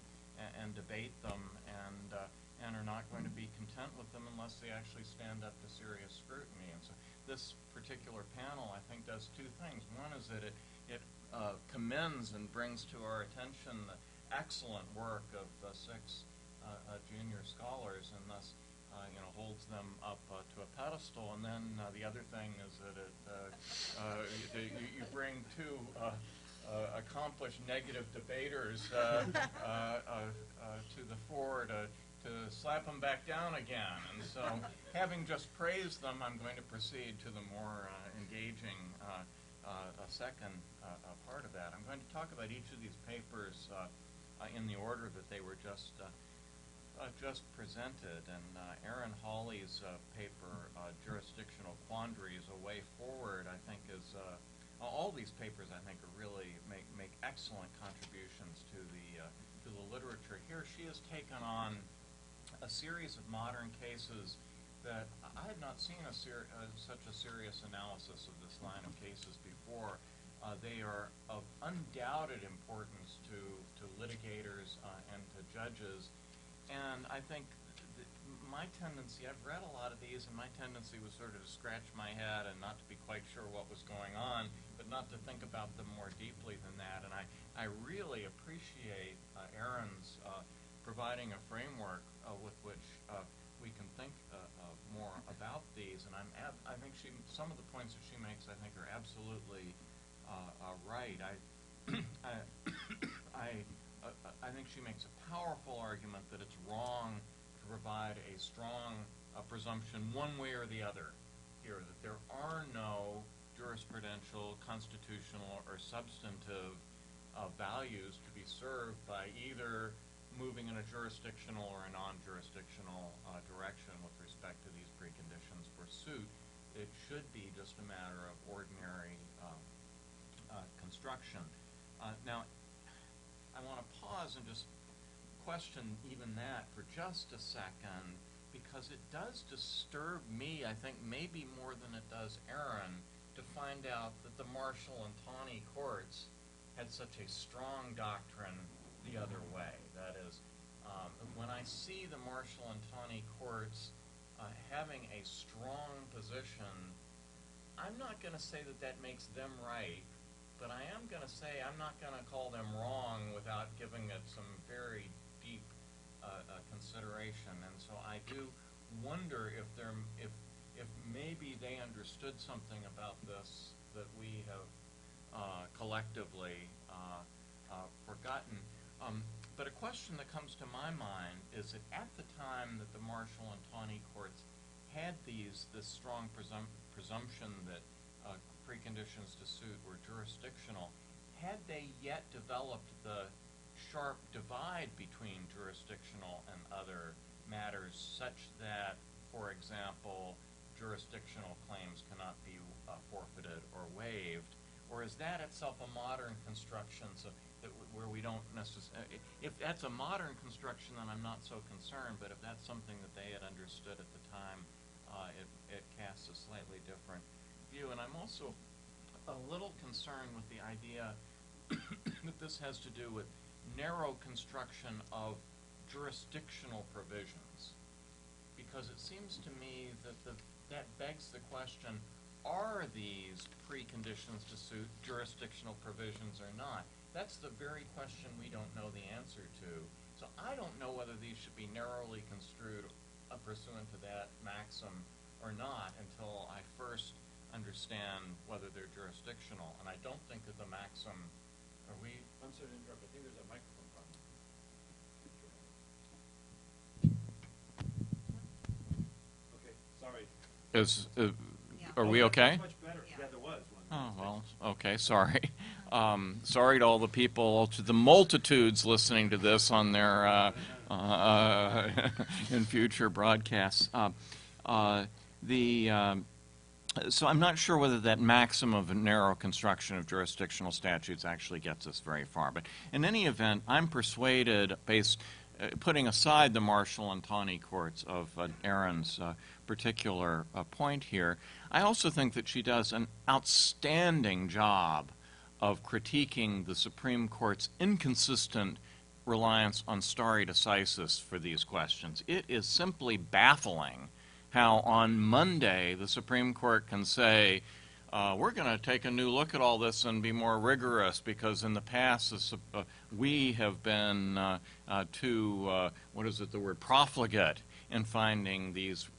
debate them and are not going to be content with them unless they actually stand up to serious scrutiny. And so this particular panel, I think, does 2 things. One is that it commends and brings to our attention the excellent work of 6 junior scholars, and thus holds them up to a pedestal. And then the other thing is that you bring 2 accomplished negative debaters to the fore to slap them back down again. And so, having just praised them, I'm going to proceed to the more engaging second part of that. I'm going to talk about each of these papers in the order that they were just presented. And Erin Hawley's paper, Jurisdictional Quandaries, A Way Forward, I think is all these papers, I think, are really make excellent contributions to the literature. Here, she has taken on a series of modern cases that I had not seen such a serious analysis of this line of cases before. They are of undoubted importance to litigators and to judges. And I think my tendency, I've read a lot of these, and my tendency was sort of to scratch my head and not to be quite sure what was going on, but not to think about them more deeply than that. And I really appreciate Erin's providing a framework with which we can think more about these. And I think some of the points that she makes, I think, are absolutely right. I think she makes a powerful argument that it's wrong to provide a strong presumption one way or the other here, that there are no jurisprudential, constitutional, or substantive values to be served by either moving in a jurisdictional or a non-jurisdictional direction with respect to these preconditions for suit. It should be just a matter of ordinary construction. Now, I want to pause and just question even that for just a second, because it does disturb me, I think, maybe more than it does Erin, to find out that the Marshall and Taney courts had such a strong doctrine the other way. That is, when I see the Marshall and Taney courts having a strong position, I'm not going to say that that makes them right, but I am going to say I'm not going to call them wrong without giving it some very deep consideration. And so I do wonder if maybe they understood something about this that we have collectively forgotten. But a question that comes to my mind is that at the time that the Marshall and Taney courts had this strong presumption that preconditions to suit were jurisdictional, had they yet developed the sharp divide between jurisdictional and other matters such that, for example, jurisdictional claims cannot be forfeited or waived? Or is that itself a modern construction where we don't necessarily, if that's a modern construction, then I'm not so concerned, but if that's something that they had understood at the time, it casts a slightly different view. And I'm also a little concerned with the idea that this has to do with narrow construction of jurisdictional provisions, because it seems to me that that begs the question, are these preconditions to suit jurisdictional provisions or not? That's the very question we don't know the answer to. So I don't know whether these should be narrowly construed pursuant to that maxim or not until I first understand whether they're jurisdictional. And I don't think that the maxim, I'm sorry to interrupt, I think there's a microphone problem. Okay, sorry. Are we okay? Much better. Yeah, there was one. Oh, well, okay, sorry. Sorry to all the people, to the multitudes listening to this on their in future broadcasts. So I'm not sure whether that maxim of a narrow construction of jurisdictional statutes actually gets us very far. But in any event, I'm persuaded, putting aside the Marshall and Taney courts, of Erin's particular point here. I also think that she does an outstanding job of critiquing the Supreme Court's inconsistent reliance on stare decisis for these questions. It is simply baffling how on Monday the Supreme Court can say, we're going to take a new look at all this and be more rigorous because in the past we have been too, profligate in finding these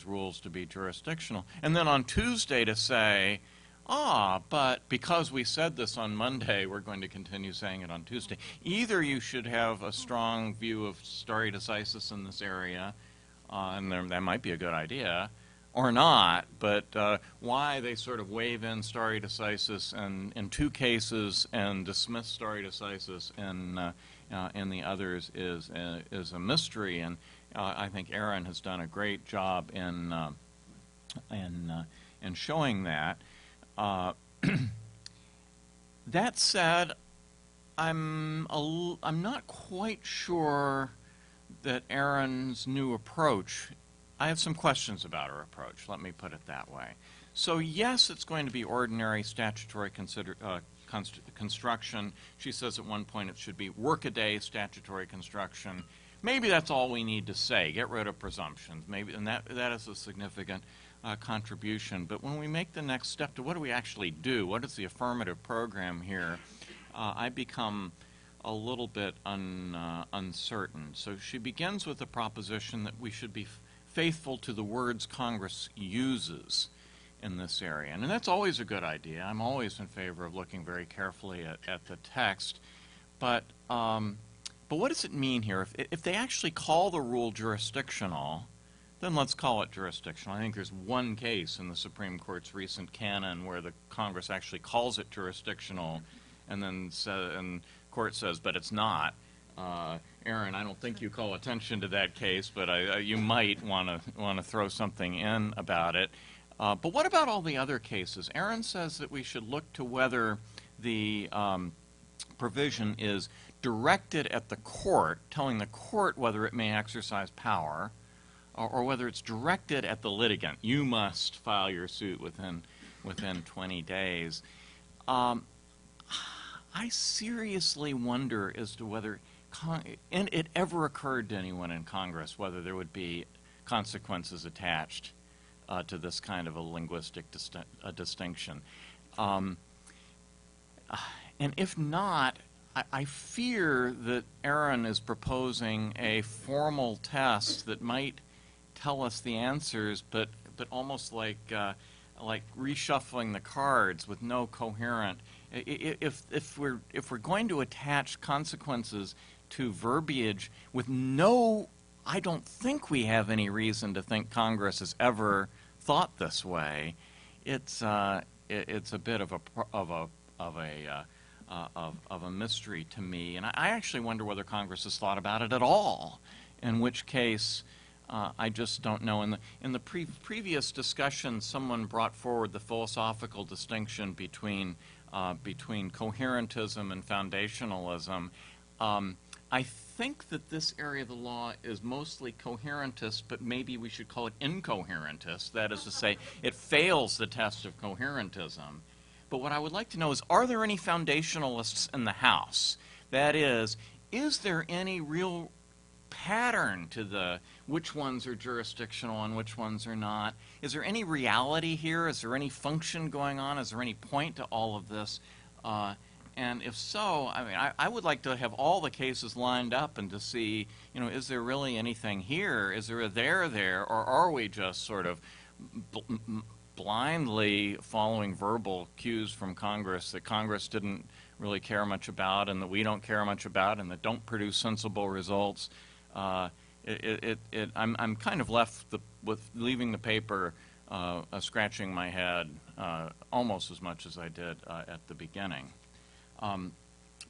rules to be jurisdictional. And then on Tuesday to say, but because we said this on Monday, we're going to continue saying it on Tuesday. Either you should have a strong view of stare decisis in this area, and that might be a good idea, or not, but why they sort of wave in stare decisis in two cases and dismiss stare decisis in the others is a mystery, and I think Erin has done a great job in showing that. That said, I'm not quite sure that Erin's new approach, I have some questions about her approach, let me put it that way. So yes, it's going to be ordinary statutory construction. She says at one point it should be workaday statutory construction. Maybe that's all we need to say, get rid of presumptions. Maybe, and that is a significant contribution. But when we make the next step to what do we actually do, what is the affirmative program here, I become a little bit uncertain. So she begins with the proposition that we should be faithful to the words Congress uses in this area. And that's always a good idea. I'm always in favor of looking very carefully at the text. But what does it mean here? If they actually call the rule jurisdictional, then let's call it jurisdictional. I think there's one case in the Supreme Court's recent canon where the Congress actually calls it jurisdictional, and then court says, but it's not. Erin, I don't think you call attention to that case, but you might want to throw something in about it. But what about all the other cases? Erin says that we should look to whether the provision is directed at the court, telling the court whether it may exercise power, or whether it's directed at the litigant. You must file your suit within 20 days. I seriously wonder as to whether it ever occurred to anyone in Congress whether there would be consequences attached to this kind of a linguistic distinction. And if not, I fear that Erin is proposing a formal test that might tell us the answers, but almost like reshuffling the cards with no coherent. If we're going to attach consequences to verbiage with no, I don't think we have any reason to think Congress has ever thought this way. It's a bit of a mystery to me, and I actually wonder whether Congress has thought about it at all. In which case, I just don't know. In the previous discussion, someone brought forward the philosophical distinction between coherentism and foundationalism. I think that this area of the law is mostly coherentist, but maybe we should call it incoherentist. That is to say, it fails the test of coherentism. But what I would like to know is, are there any foundationalists in the House? That is there any real pattern to which ones are jurisdictional and which ones are not? Is there any reality here? Is there any function going on? Is there any point to all of this? And if so, I mean, I would like to have all the cases lined up and to see, is there really anything here? Is there a there, or are we just sort of blindly following verbal cues from Congress that Congress didn't really care much about and that we don't care much about and that don't produce sensible results? I'm kind of left with leaving the paper scratching my head almost as much as I did at the beginning.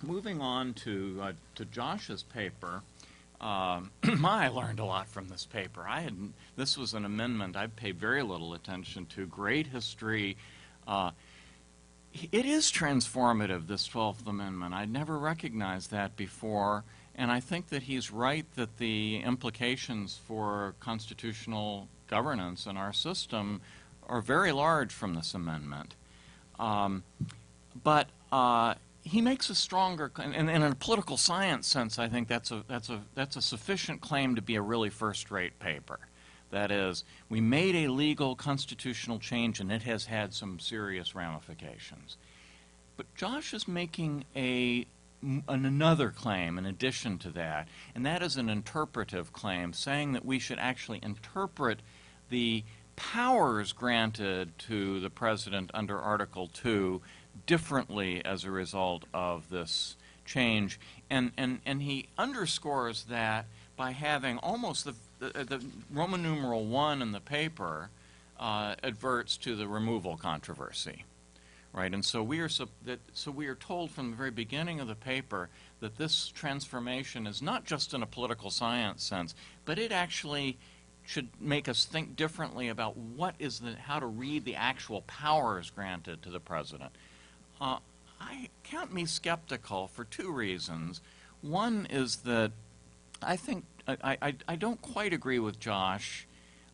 Moving on to Josh's paper, I learned a lot from this paper. This was an amendment I paid very little attention to. Great history. It is transformative, this 12th Amendment. I'd never recognized that before, and I think that he's right that the implications for constitutional governance in our system are very large from this amendment. But he makes a stronger, and in a political science sense, I think that's a sufficient claim to be a really first-rate paper. That is, we made a legal constitutional change, and it has had some serious ramifications. But Josh is making another claim in addition to that, and that is an interpretive claim, saying that we should actually interpret the powers granted to the President under Article 2 differently as a result of this change. And he underscores that by having almost the Roman numeral 1 in the paper adverts to the removal controversy. Right, and so we are told from the very beginning of the paper that this transformation is not just in a political science sense, but it actually should make us think differently about how to read the actual powers granted to the President. Count me skeptical for two reasons. One is that I think I don't quite agree with Josh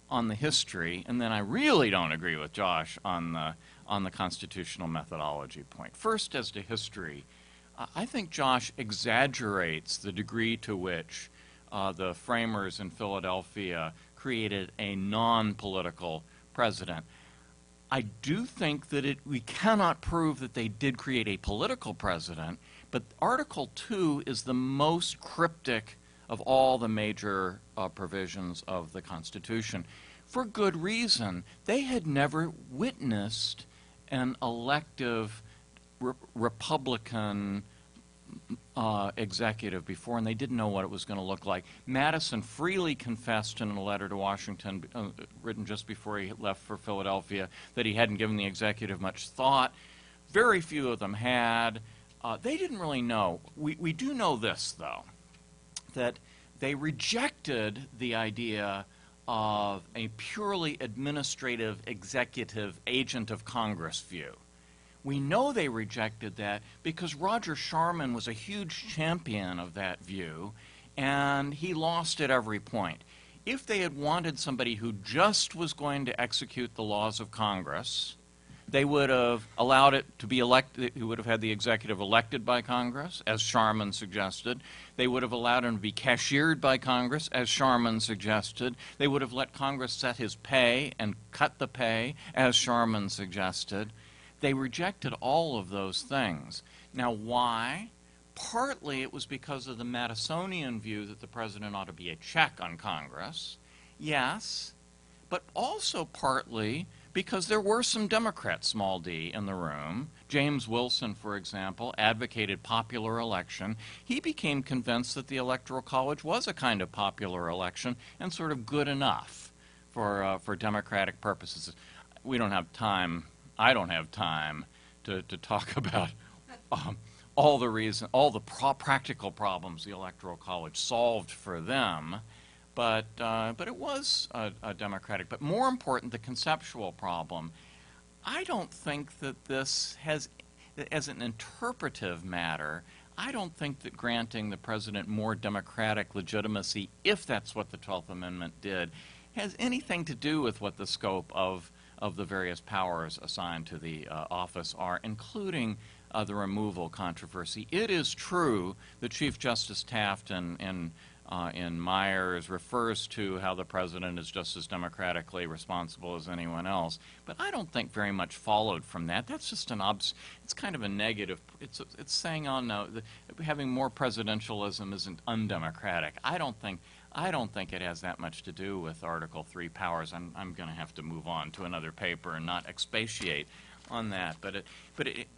on the history, and then I really don't agree with Josh on the constitutional methodology point. First, as to history, I think Josh exaggerates the degree to which the framers in Philadelphia created a non-political president. I do think that we cannot prove that they did create a political president, but Article 2 is the most cryptic of all the major provisions of the Constitution. For good reason. They had never witnessed an elective Republican executive before, and they didn't know what it was going to look like. Madison freely confessed in a letter to Washington, written just before he left for Philadelphia, that he hadn't given the executive much thought. Very few of them had. They didn't really know. We do know this, though, that they rejected the idea of a purely administrative executive agent of Congress view. We know they rejected that because Roger Sharman was a huge champion of that view, and he lost at every point. If they had wanted somebody who just was going to execute the laws of Congress, They would have allowed it to be elected. He would have had the executive elected by Congress, as Sharman suggested. They would have allowed him to be cashiered by Congress, as Sharman suggested. They would have let Congress set his pay and cut the pay, as Sharman suggested. They rejected all of those things. Now, why? Partly it was because of the Madisonian view that the president ought to be a check on Congress. Yes, but also partly because there were some Democrats, small d, in the room. James Wilson, for example, advocated popular election. He became convinced that the Electoral College was a kind of popular election and sort of good enough for democratic purposes. We don't have time. I don't have time to talk about all the practical problems the Electoral College solved for them. But it was a democratic. But more important, the conceptual problem. I don't think that this has, as an interpretive matter, I don't think that granting the president more democratic legitimacy, if that's what the 12th Amendment did, has anything to do with what the scope of the various powers assigned to the office are, including the removal controversy. It is true that Chief Justice Taft in Myers refers to how the president is just as democratically responsible as anyone else, but I don't think very much followed from that. That's just it's kind of a negative. It's saying, oh no, having more presidentialism isn't undemocratic. I don't think it has that much to do with Article 3 powers. I'm going to have to move on to another paper and not expatiate on that. But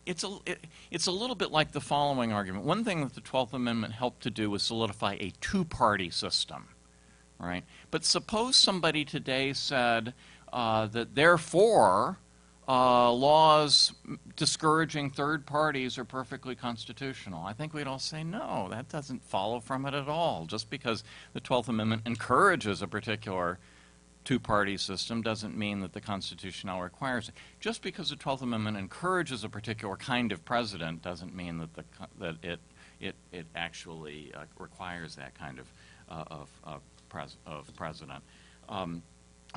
it's a little bit like the following argument. One thing that the 12th Amendment helped to do was solidify a two-party system, right? But suppose somebody today said that therefore laws discouraging third parties are perfectly constitutional. I think we'd all say, no, that doesn't follow from it at all. Just because the 12th Amendment encourages a particular two-party system doesn't mean that the Constitution now requires it. Just because the 12th Amendment encourages a particular kind of president doesn't mean that it actually requires that kind of president. And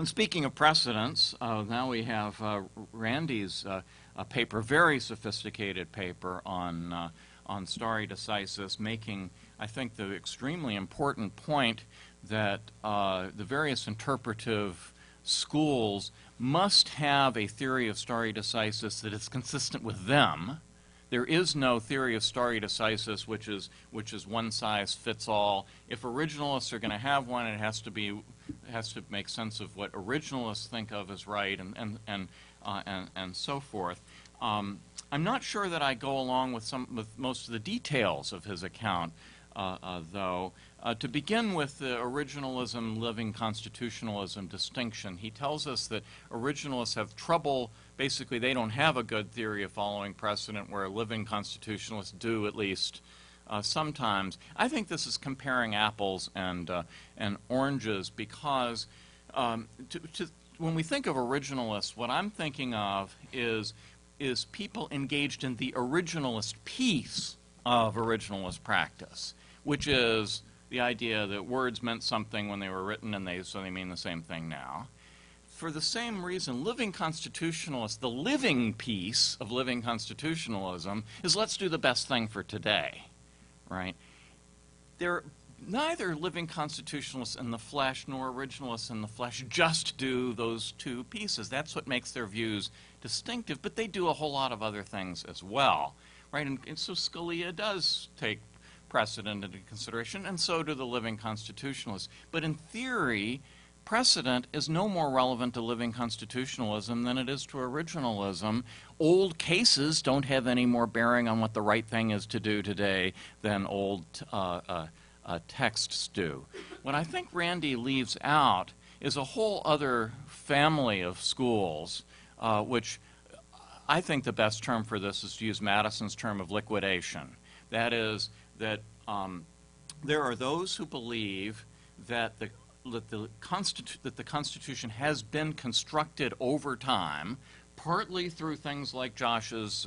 speaking of precedents, now we have Randy's paper, very sophisticated paper on stare decisis, making, I think, the extremely important point that the various interpretive schools must have a theory of stare decisis that is consistent with them. There is no theory of stare decisis which is one size fits all. If originalists are going to have one, it has to make sense of what originalists think of as right, and so forth. I'm not sure that I go along with most of the details of his account, though. To begin with the originalism, living constitutionalism distinction, he tells us that originalists have trouble. Basically, they don't have a good theory of following precedent, where living constitutionalists do, at least sometimes. I think this is comparing apples and oranges, because when we think of originalists, what I'm thinking of is people engaged in the originalist piece of originalist practice, which is the idea that words meant something when they were written, and so they mean the same thing now. For the same reason, living constitutionalists, the living piece of living constitutionalism is let's do the best thing for today, right? They're neither living constitutionalists in the flesh nor originalists in the flesh just do those two pieces. That's what makes their views distinctive, but they do a whole lot of other things as well, right? And so Scalia does take precedent into consideration, and so do the living constitutionalists. But in theory, precedent is no more relevant to living constitutionalism than it is to originalism. Old cases don't have any more bearing on what the right thing is to do today than old texts do. What I think Randy leaves out is a whole other family of schools, which I think the best term for this is to use Madison's term of liquidation. That is, that there are those who believe that the Constitution has been constructed over time, partly through things like Josh's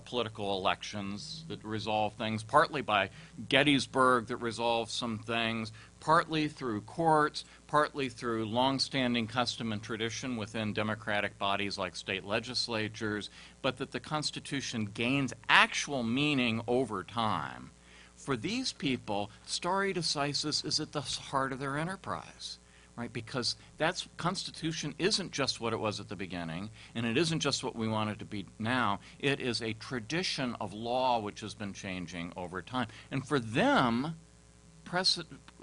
political elections that resolve things, partly by Gettysburg that resolves some things, partly through courts, partly through longstanding custom and tradition within democratic bodies like state legislatures, but that the Constitution gains actual meaning over time. For these people, stare decisis is at the heart of their enterprise, right? Because that's Constitution isn't just what it was at the beginning, and it isn't just what we want it to be now. It is a tradition of law which has been changing over time. And for them,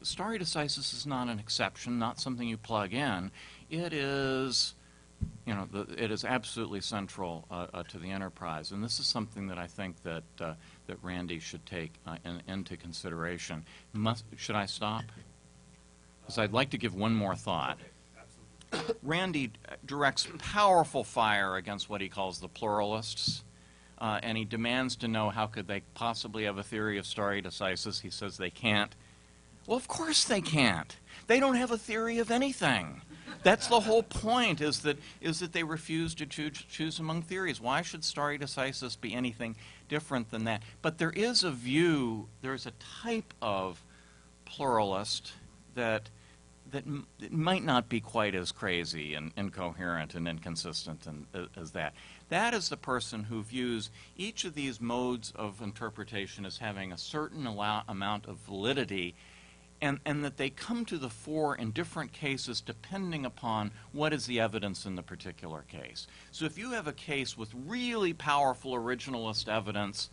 stare decisis is not an exception, not something you plug in. It is, it is absolutely central to the enterprise. And this is something that I think that Randy should take into consideration. Should I stop? Because I'd like to give one more thought. Randy directs powerful fire against what he calls the pluralists, and he demands to know how could they possibly have a theory of stare decisis. He says they can't. Well, of course they can't. They don't have a theory of anything. That's the whole point, is that they refuse to choose among theories. Why should stare decisis be anything different than that? But there is a view, there's a type of pluralist that might not be quite as crazy and incoherent and inconsistent as that. That is the person who views each of these modes of interpretation as having a certain amount of validity, and that they come to the fore in different cases depending upon what is the evidence in the particular case. So if you have a case with really powerful originalist evidence,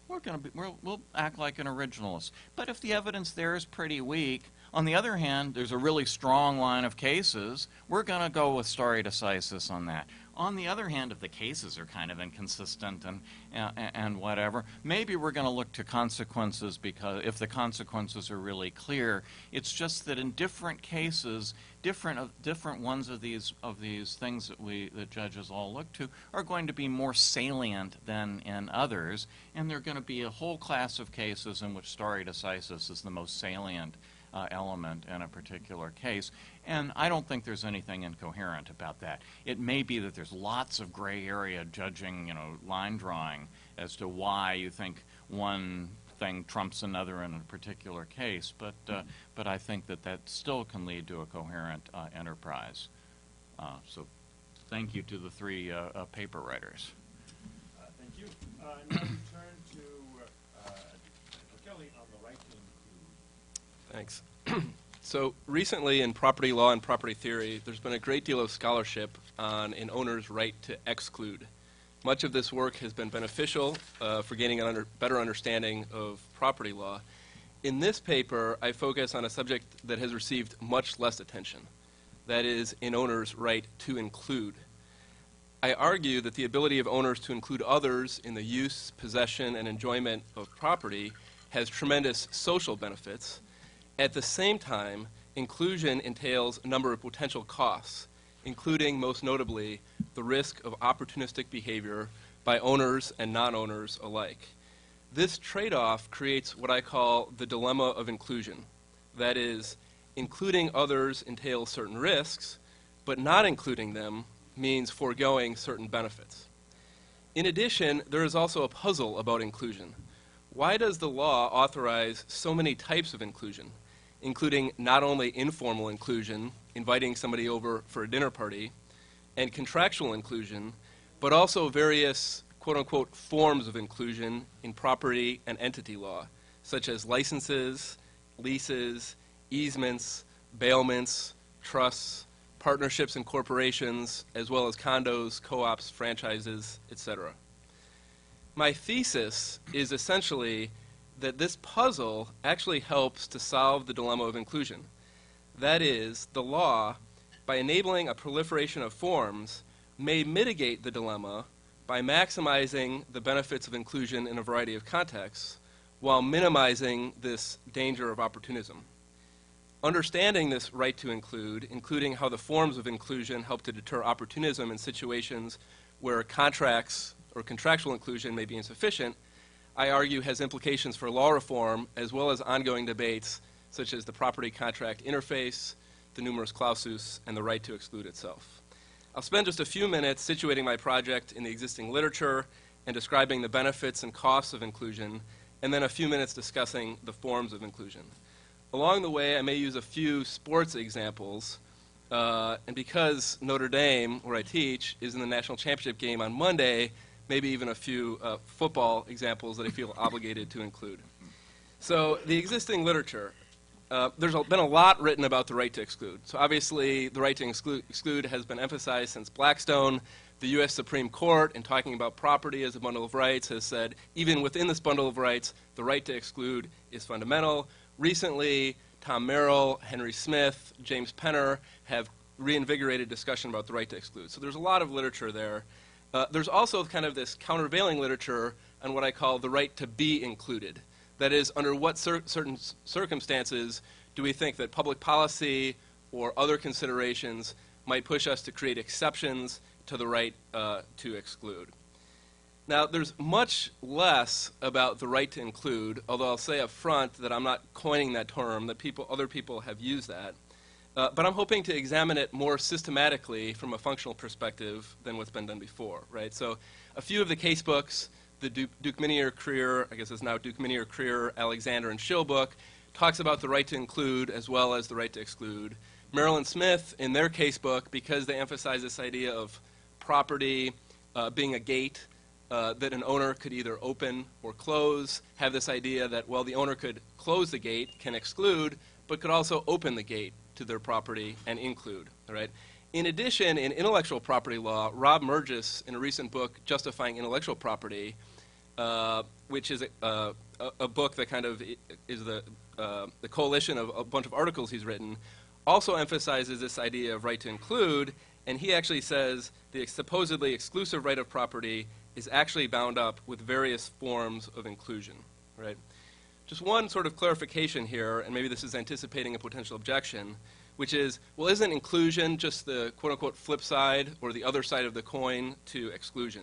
we'll act like an originalist. But if the evidence there is pretty weak, on the other hand, there's a really strong line of cases, we're going to go with stare decisis on that. On the other hand, if the cases are kind of inconsistent and whatever, maybe we're going to look to consequences, because if the consequences are really clear, it's just that in different cases, different ones of these things that judges all look to are going to be more salient than in others, and there are going to be a whole class of cases in which stare decisis is the most salient element in a particular case. And I don't think there's anything incoherent about that. It may be that there's lots of gray area judging, line drawing as to why you think one thing trumps another in a particular case, but I think that still can lead to a coherent enterprise. So thank you to the three paper writers. Thank you. Now we turn to Kelly on the right to include. Thanks. So recently in property law and property theory, there's been a great deal of scholarship on an owner's right to exclude. Much of this work has been beneficial for gaining a better understanding of property law. In this paper, I focus on a subject that has received much less attention. That is, an owner's right to include. I argue that the ability of owners to include others in the use, possession, and enjoyment of property has tremendous social benefits. At the same time, inclusion entails a number of potential costs, including, most notably, the risk of opportunistic behavior by owners and non-owners alike. This trade-off creates what I call the dilemma of inclusion. That is, including others entails certain risks, but not including them means foregoing certain benefits. In addition, there is also a puzzle about inclusion. Why does the law authorize so many types of inclusion, including not only informal inclusion, inviting somebody over for a dinner party, and contractual inclusion, but also various quote-unquote forms of inclusion in property and entity law, such as licenses, leases, easements, bailments, trusts, partnerships and corporations, as well as condos, co-ops, franchises, etc. My thesis is essentially that this puzzle actually helps to solve the dilemma of inclusion. That is, the law, by enabling a proliferation of forms, may mitigate the dilemma by maximizing the benefits of inclusion in a variety of contexts, while minimizing this danger of opportunism. Understanding this right to include, including how the forms of inclusion help to deter opportunism in situations where contracts or contractual inclusion may be insufficient, I argue has implications for law reform as well as ongoing debates such as the property contract interface, the numerus clausus, and the right to exclude itself. I'll spend just a few minutes situating my project in the existing literature and describing the benefits and costs of inclusion, and then a few minutes discussing the forms of inclusion. Along the way, I may use a few sports examples, and because Notre Dame, where I teach, is in the national championship game on Monday, maybe even a few football examples that I feel obligated to include. So the existing literature, there's been a lot written about the right to exclude. So obviously, the right to exclude has been emphasized since Blackstone. The U.S. Supreme Court, in talking about property as a bundle of rights, has said even within this bundle of rights, the right to exclude is fundamental. Recently, Tom Merrill, Henry Smith, James Penner have reinvigorated discussion about the right to exclude. So there's a lot of literature there. There's also kind of this countervailing literature on what I call the right to be included. That is, under what certain circumstances do we think that public policy or other considerations might push us to create exceptions to the right to exclude. Now, there's much less about the right to include, although I'll say up front that I'm not coining that term, that other people have used that. But I'm hoping to examine it more systematically from a functional perspective than what's been done before, right? So a few of the case books, the Duke Minier Creer, I guess it's now Duke Minier Creer, Alexander, and Schill book, talks about the right to include as well as the right to exclude. Merrill and Smith, in their case book, because they emphasize this idea of property being a gate that an owner could either open or close, have this idea that, well, the owner could close the gate, can exclude, but could also open the gate to their property and include, all right? In addition, in intellectual property law, Rob Murgis, in a recent book, Justifying Intellectual Property, which is a book that kind of is the coalition of a bunch of articles he's written, also emphasizes this idea of right to include, and he actually says the supposedly exclusive right of property is actually bound up with various forms of inclusion, right? Just one sort of clarification here, and maybe this is anticipating a potential objection, which is, well, isn't inclusion just the quote-unquote flip side or the other side of the coin to exclusion?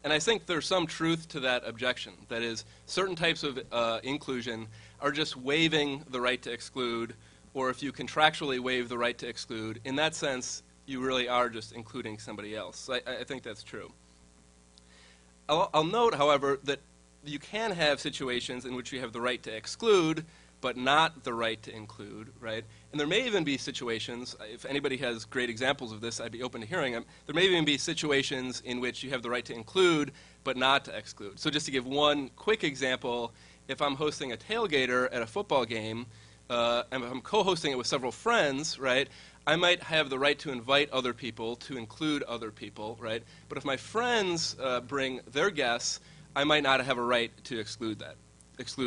And I think there's some truth to that objection. That is, certain types of inclusion are just waiving the right to exclude, or if you contractually waive the right to exclude, in that sense, you really are just including somebody else. So I think that's true. I'll note, however, that you can have situations in which you have the right to exclude, but not the right to include, right? And there may even be situations, if anybody has great examples of this, I'd be open to hearing them. There may even be situations in which you have the right to include, but not to exclude. So just to give one quick example, if I'm hosting a tailgater at a football game, and if I'm co-hosting it with several friends, right, I might have the right to invite other people, to include other people, right? But if my friends bring their guests, I might not have a right to exclude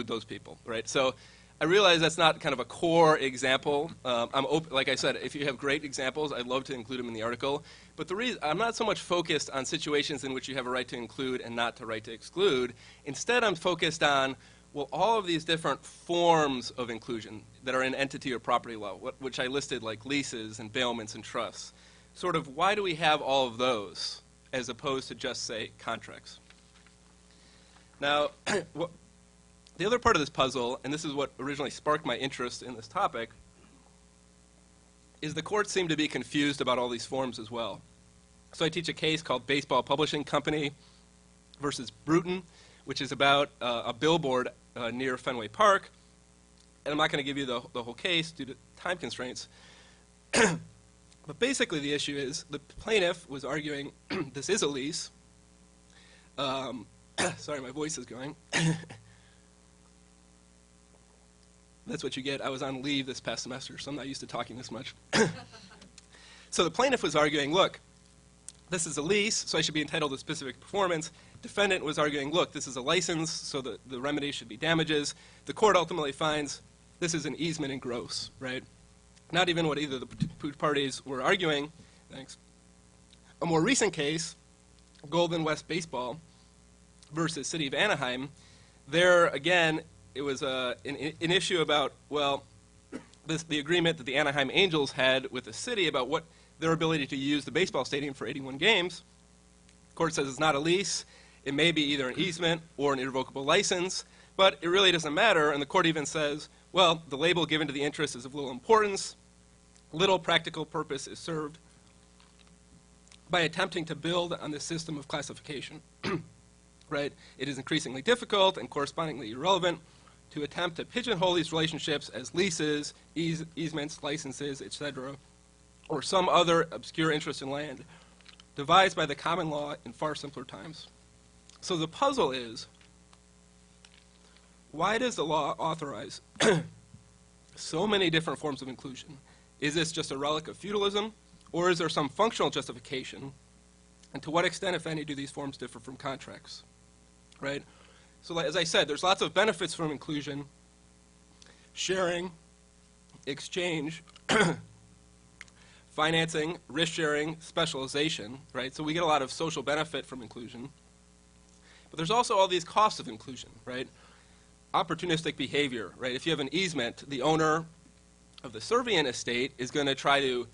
those people, right? So I realize that's not kind of a core example. I'm open, like I said, if you have great examples, I'd love to include them in the article. But the reason I'm not so much focused on situations in which you have a right to include and not the right to exclude. Instead, I'm focused on, well, all of these different forms of inclusion that are in entity or property law, which I listed like leases and bailments and trusts. Sort of why do we have all of those as opposed to just, say, contracts? Now, the other part of this puzzle, and this is what originally sparked my interest in this topic, is the courts seem to be confused about all these forms as well. So I teach a case called Baseball Publishing Company versus Bruton, which is about a billboard near Fenway Park. And I'm not going to give you the whole case due to time constraints. But basically the issue is the plaintiff was arguing this is a lease. Sorry, my voice is going. That's what you get. I was on leave this past semester, so I'm not used to talking this much. So the plaintiff was arguing, look, this is a lease, so I should be entitled to specific performance. Defendant was arguing, look, this is a license, so the remedy should be damages. The court ultimately finds this is an easement in gross, right? Not even what either of the two parties were arguing. Thanks. A more recent case, Golden West Baseball versus City of Anaheim, there, again, it was an issue about, well, the agreement that the Anaheim Angels had with the city about what their ability to use the baseball stadium for 81 games. The court says it's not a lease. It may be either an easement or an irrevocable license, but it really doesn't matter. And the court even says, well, the label given to the interest is of little importance. Little practical purpose is served. by attempting to build on this system of classification. Right? It is increasingly difficult and correspondingly irrelevant to attempt to pigeonhole these relationships as leases, easements, licenses, etc., or some other obscure interest in land devised by the common law in far simpler times. So the puzzle is, why does the law authorize so many different forms of inclusion? Is this just a relic of feudalism, or is there some functional justification? And to what extent, if any, do these forms differ from contracts? Right? So as I said, there's lots of benefits from inclusion: sharing, exchange, financing, risk sharing, specialization, right? So we get a lot of social benefit from inclusion. But there's also all these costs of inclusion, right? Opportunistic behavior, right? If you have an easement, the owner of the servient estate is going to try to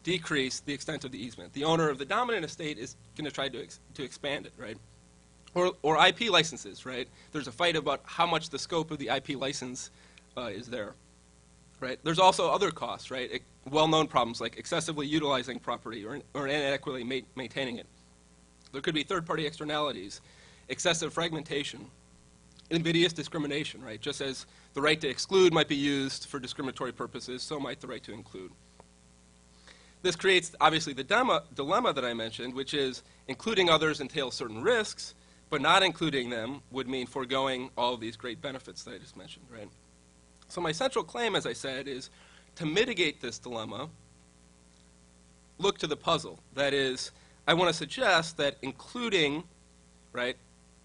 decrease the extent of the easement. The owner of the dominant estate is going to try to expand it, right? Or IP licenses, right? There's a fight about how much the scope of the IP license is there, right? There's also other costs, right? Well-known problems like excessively utilizing property or inadequately maintaining it. There could be third-party externalities, excessive fragmentation, invidious discrimination, right? Just as the right to exclude might be used for discriminatory purposes, so might the right to include. This creates, obviously, the dilemma that I mentioned, which is including others entails certain risks, but not including them would mean foregoing all of these great benefits that I just mentioned, right? So my central claim, as I said, is to mitigate this dilemma, look to the puzzle. That is, I want to suggest that including, right,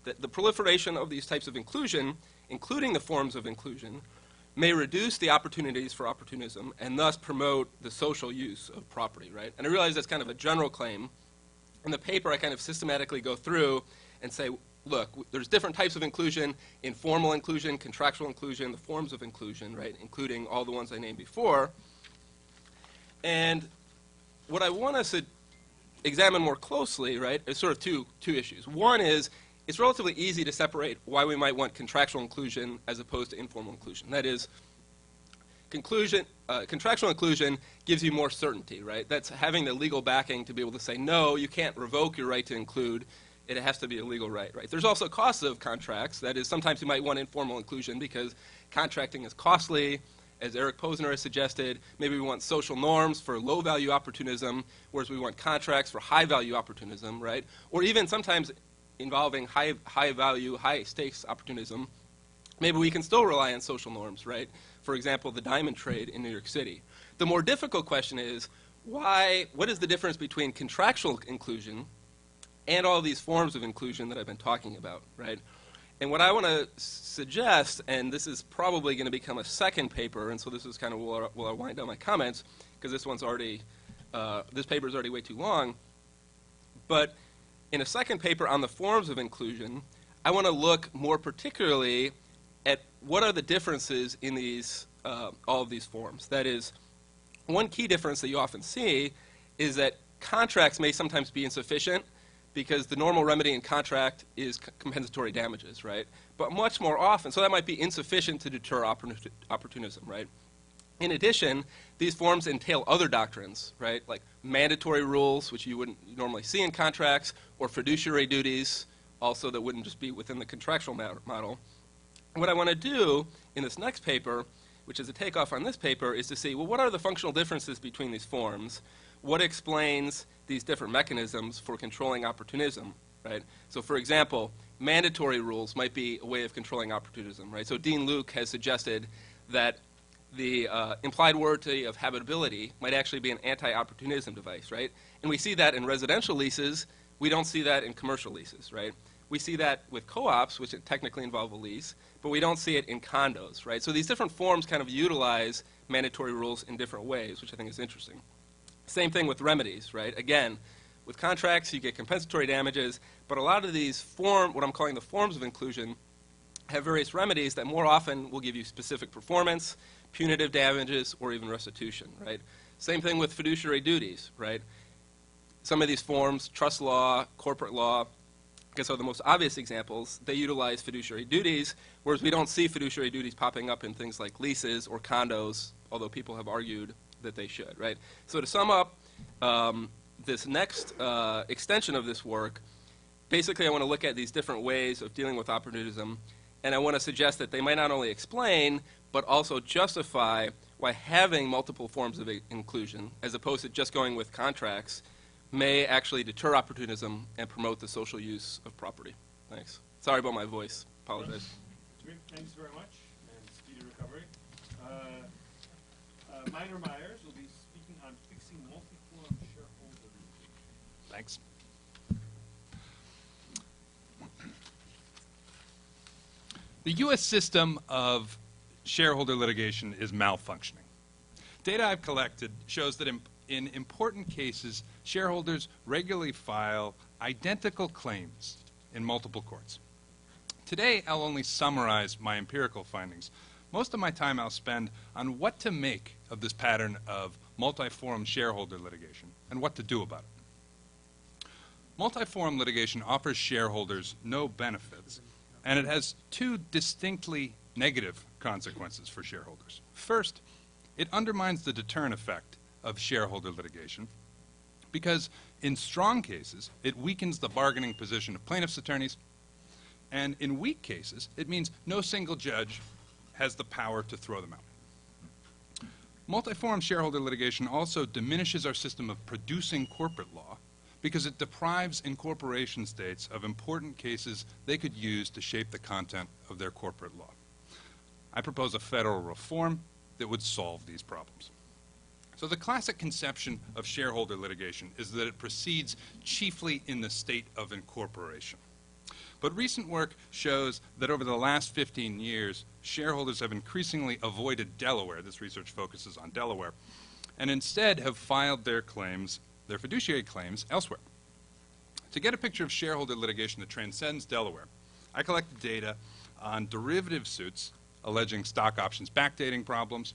that the proliferation of these types of inclusion, including the forms of inclusion, may reduce the opportunities for opportunism and thus promote the social use of property, right? And I realize that's kind of a general claim. In the paper, I kind of systematically go through and say, look, there's different types of inclusion: informal inclusion, contractual inclusion, the forms of inclusion, right, including all the ones I named before. And what I want us to examine more closely, right, is sort of two issues. One is, it's relatively easy to separate why we might want contractual inclusion as opposed to informal inclusion. That is, contractual inclusion gives you more certainty, right? That's having the legal backing to be able to say, no, you can't revoke your right to include. It has to be a legal right, right? There's also costs of contracts. That is, sometimes you might want informal inclusion because contracting is costly. As Eric Posner has suggested, maybe we want social norms for low-value opportunism, whereas we want contracts for high-value opportunism, right? Or even sometimes involving high-value, high-stakes opportunism, maybe we can still rely on social norms, right? For example, the diamond trade in New York City. The more difficult question is, what is the difference between contractual inclusion and all these forms of inclusion that I've been talking about, right? And what I want to suggest, and this is probably going to become a second paper, and so this is kind of where I wind down my comments, because this paper is already way too long, but in a second paper on the forms of inclusion, I want to look more particularly at what are the differences in these, all of these forms. That is, one key difference that you often see is that contracts may sometimes be insufficient because the normal remedy in contract is compensatory damages, right? But much more often, so that might be insufficient to deter opportunism, right? In addition, these forms entail other doctrines, right? Like mandatory rules, which you wouldn't normally see in contracts, or fiduciary duties, also that wouldn't just be within the contractual model. What I want to do in this next paper, which is a takeoff on this paper, is to see, well, what are the functional differences between these forms? What explains these different mechanisms for controlling opportunism, right? So, for example, mandatory rules might be a way of controlling opportunism, right? So Dean Luke has suggested that the implied warranty of habitability might actually be an anti-opportunism device, right? And we see that in residential leases. We don't see that in commercial leases, right? We see that with co-ops, which technically involve a lease, but we don't see it in condos, right? So these different forms kind of utilize mandatory rules in different ways, which I think is interesting. Same thing with remedies, right? Again, with contracts, you get compensatory damages, but a lot of these what I'm calling the forms of inclusion, have various remedies that more often will give you specific performance, punitive damages, or even restitution, right? Same thing with fiduciary duties, right? Some of these forms, trust law, corporate law, I guess are the most obvious examples. They utilize fiduciary duties, whereas we don't see fiduciary duties popping up in things like leases or condos, although people have argued that they should, right? So to sum up, this next extension of this work, basically I want to look at these different ways of dealing with opportunism, and I want to suggest that they might not only explain, but also justify why having multiple forms of inclusion, as opposed to just going with contracts, may actually deter opportunism and promote the social use of property. Thanks. Sorry about my voice. Apologize. Thanks very much, and speedy recovery. Minor Myers will be speaking on fixing multiforum shareholder. Thanks. The U.S. system of shareholder litigation is malfunctioning. Data I've collected shows that in important cases, shareholders regularly file identical claims in multiple courts. Today, I'll only summarize my empirical findings. Most of my time I'll spend on what to make of this pattern of multiforum shareholder litigation and what to do about it. Multiforum litigation offers shareholders no benefits, and it has two distinctly negative consequences for shareholders. First, it undermines the deterrent effect of shareholder litigation because in strong cases, it weakens the bargaining position of plaintiffs' attorneys, and in weak cases, it means no single judge has the power to throw them out. Multiforum shareholder litigation also diminishes our system of producing corporate law because it deprives incorporation states of important cases they could use to shape the content of their corporate law. I propose a federal reform that would solve these problems. So the classic conception of shareholder litigation is that it proceeds chiefly in the state of incorporation. But recent work shows that over the last 15 years, shareholders have increasingly avoided Delaware, this research focuses on Delaware, and instead have filed their claims, their fiduciary claims, elsewhere. To get a picture of shareholder litigation that transcends Delaware, I collected data on derivative suits alleging stock options backdating problems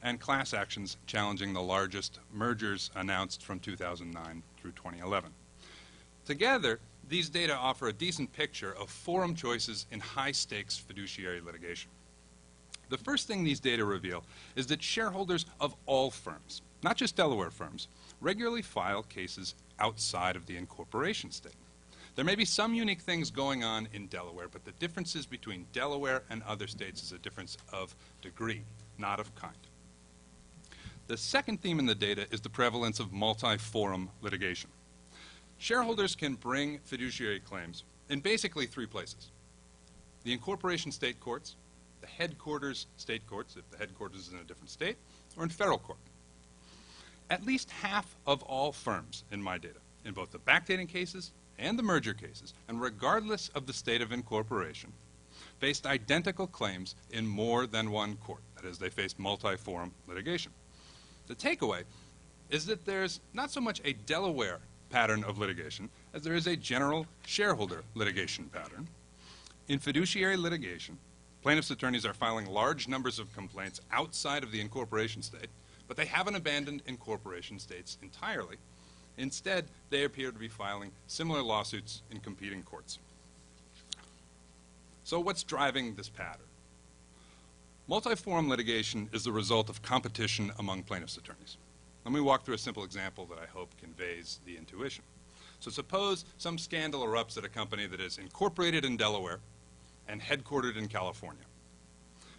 and class actions challenging the largest mergers announced from 2009 through 2011. Together, these data offer a decent picture of forum choices in high-stakes fiduciary litigation. The first thing these data reveal is that shareholders of all firms, not just Delaware firms, regularly file cases outside of the incorporation state. There may be some unique things going on in Delaware, but the differences between Delaware and other states is a difference of degree, not of kind. The second theme in the data is the prevalence of multi-forum litigation. Shareholders can bring fiduciary claims in basically three places: the incorporation state courts, the headquarters state courts, if the headquarters is in a different state, or in federal court. At least half of all firms in my data, in both the backdating cases and the merger cases, and regardless of the state of incorporation, faced identical claims in more than one court. That is, they faced multi-forum litigation. The takeaway is that there's not so much a Delaware pattern of litigation as there is a general shareholder litigation pattern. In fiduciary litigation, plaintiffs' attorneys are filing large numbers of complaints outside of the incorporation state, but they haven't abandoned incorporation states entirely. Instead, they appear to be filing similar lawsuits in competing courts. So what's driving this pattern? Multi-forum litigation is the result of competition among plaintiffs' attorneys. Let me walk through a simple example that I hope conveys the intuition. So suppose some scandal erupts at a company that is incorporated in Delaware and headquartered in California.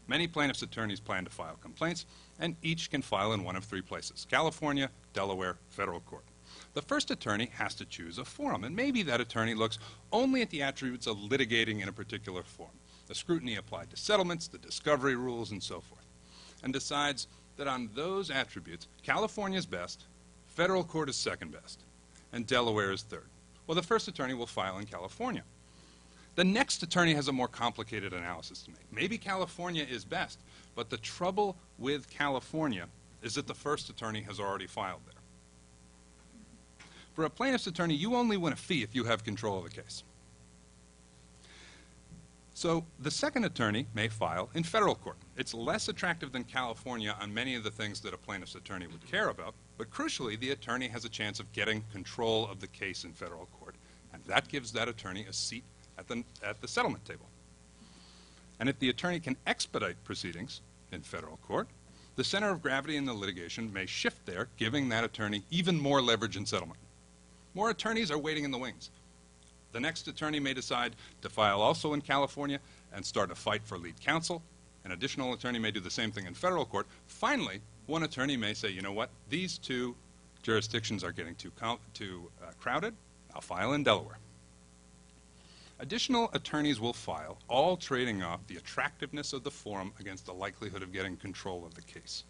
Many plaintiffs' attorneys plan to file complaints, and each can file in one of three places: California, Delaware, federal court. The first attorney has to choose a forum, and maybe that attorney looks only at the attributes of litigating in a particular forum, the scrutiny applied to settlements, the discovery rules, and so forth, and decides that on those attributes, California is best, federal court is second best, and Delaware is third. Well, the first attorney will file in California. The next attorney has a more complicated analysis to make. Maybe California is best, but the trouble with California is that the first attorney has already filed there. For a plaintiff's attorney, you only win a fee if you have control of the case. So the second attorney may file in federal court. It's less attractive than California on many of the things that a plaintiff's attorney would care about, but crucially, the attorney has a chance of getting control of the case in federal court, and that gives that attorney a seat at the settlement table. And if the attorney can expedite proceedings in federal court, the center of gravity in the litigation may shift there, giving that attorney even more leverage in settlement. More attorneys are waiting in the wings. The next attorney may decide to file also in California and start a fight for lead counsel. An additional attorney may do the same thing in federal court. Finally, one attorney may say, you know what, these two jurisdictions are getting too crowded. I'll file in Delaware. Additional attorneys will file, all trading off the attractiveness of the forum against the likelihood of getting control of the case.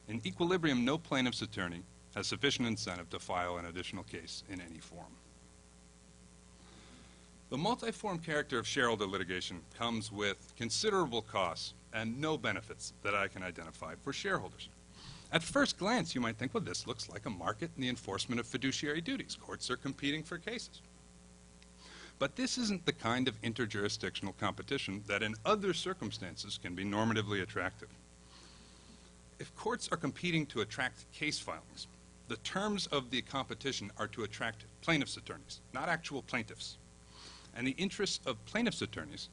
In equilibrium, no plaintiff's attorney has sufficient incentive to file an additional case in any forum. The multi-forum character of shareholder litigation comes with considerable costs and no benefits that I can identify for shareholders. At first glance, you might think, well, this looks like a market in the enforcement of fiduciary duties. Courts are competing for cases. But this isn't the kind of interjurisdictional competition that in other circumstances can be normatively attractive. If courts are competing to attract case filings, the terms of the competition are to attract plaintiffs' attorneys, not actual plaintiffs. And the interests of plaintiffs' attorneys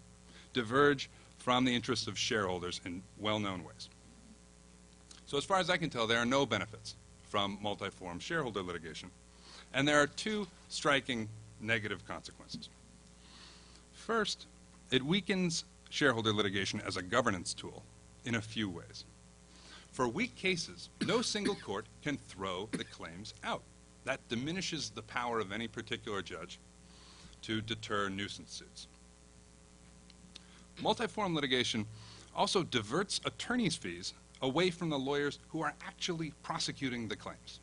diverge from the interests of shareholders in well-known ways. So as far as I can tell, there are no benefits from multi-forum shareholder litigation. And there are two striking negative consequences. First, it weakens shareholder litigation as a governance tool in a few ways. For weak cases, no single court can throw the claims out. That diminishes the power of any particular judge to deter nuisance suits. Multi-forum litigation also diverts attorneys' fees away from the lawyers who are actually prosecuting the claims.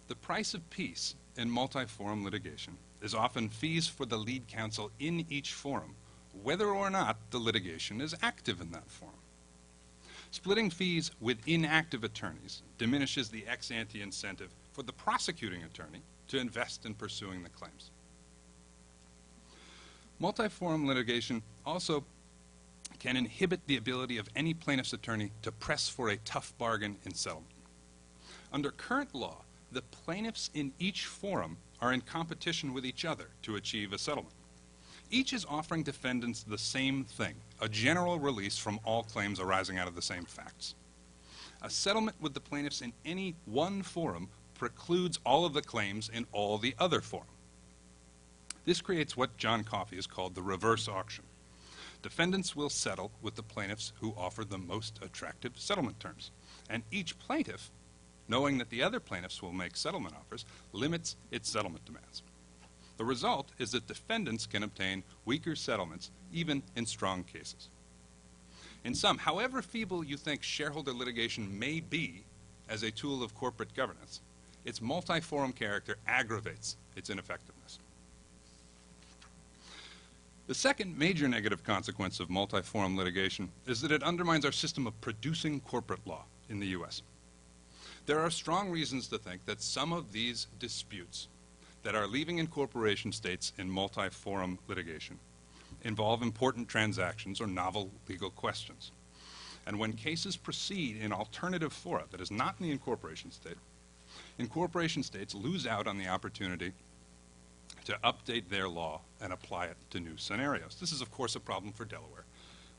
The price of peace in multi-forum litigation is often fees for the lead counsel in each forum, whether or not the litigation is active in that forum. Splitting fees with inactive attorneys diminishes the ex-ante incentive for the prosecuting attorney to invest in pursuing the claims. Multi-forum litigation also can inhibit the ability of any plaintiff's attorney to press for a tough bargain in settlement. Under current law, the plaintiffs in each forum are in competition with each other to achieve a settlement. Each is offering defendants the same thing, a general release from all claims arising out of the same facts. A settlement with the plaintiffs in any one forum precludes all of the claims in all the other forums. This creates what John Coffey has called the reverse auction. Defendants will settle with the plaintiffs who offer the most attractive settlement terms, and each plaintiff, knowing that the other plaintiffs will make settlement offers, limits its settlement demands. The result is that defendants can obtain weaker settlements even in strong cases. In sum, however feeble you think shareholder litigation may be as a tool of corporate governance, its multi-forum character aggravates its ineffectiveness. The second major negative consequence of multi-forum litigation is that it undermines our system of producing corporate law in the U.S. There are strong reasons to think that some of these disputes that are leaving incorporation states in multi-forum litigation involve important transactions or novel legal questions. And when cases proceed in alternative fora that is not in the incorporation state, incorporation states lose out on the opportunity to update their law and apply it to new scenarios. This is, of course, a problem for Delaware,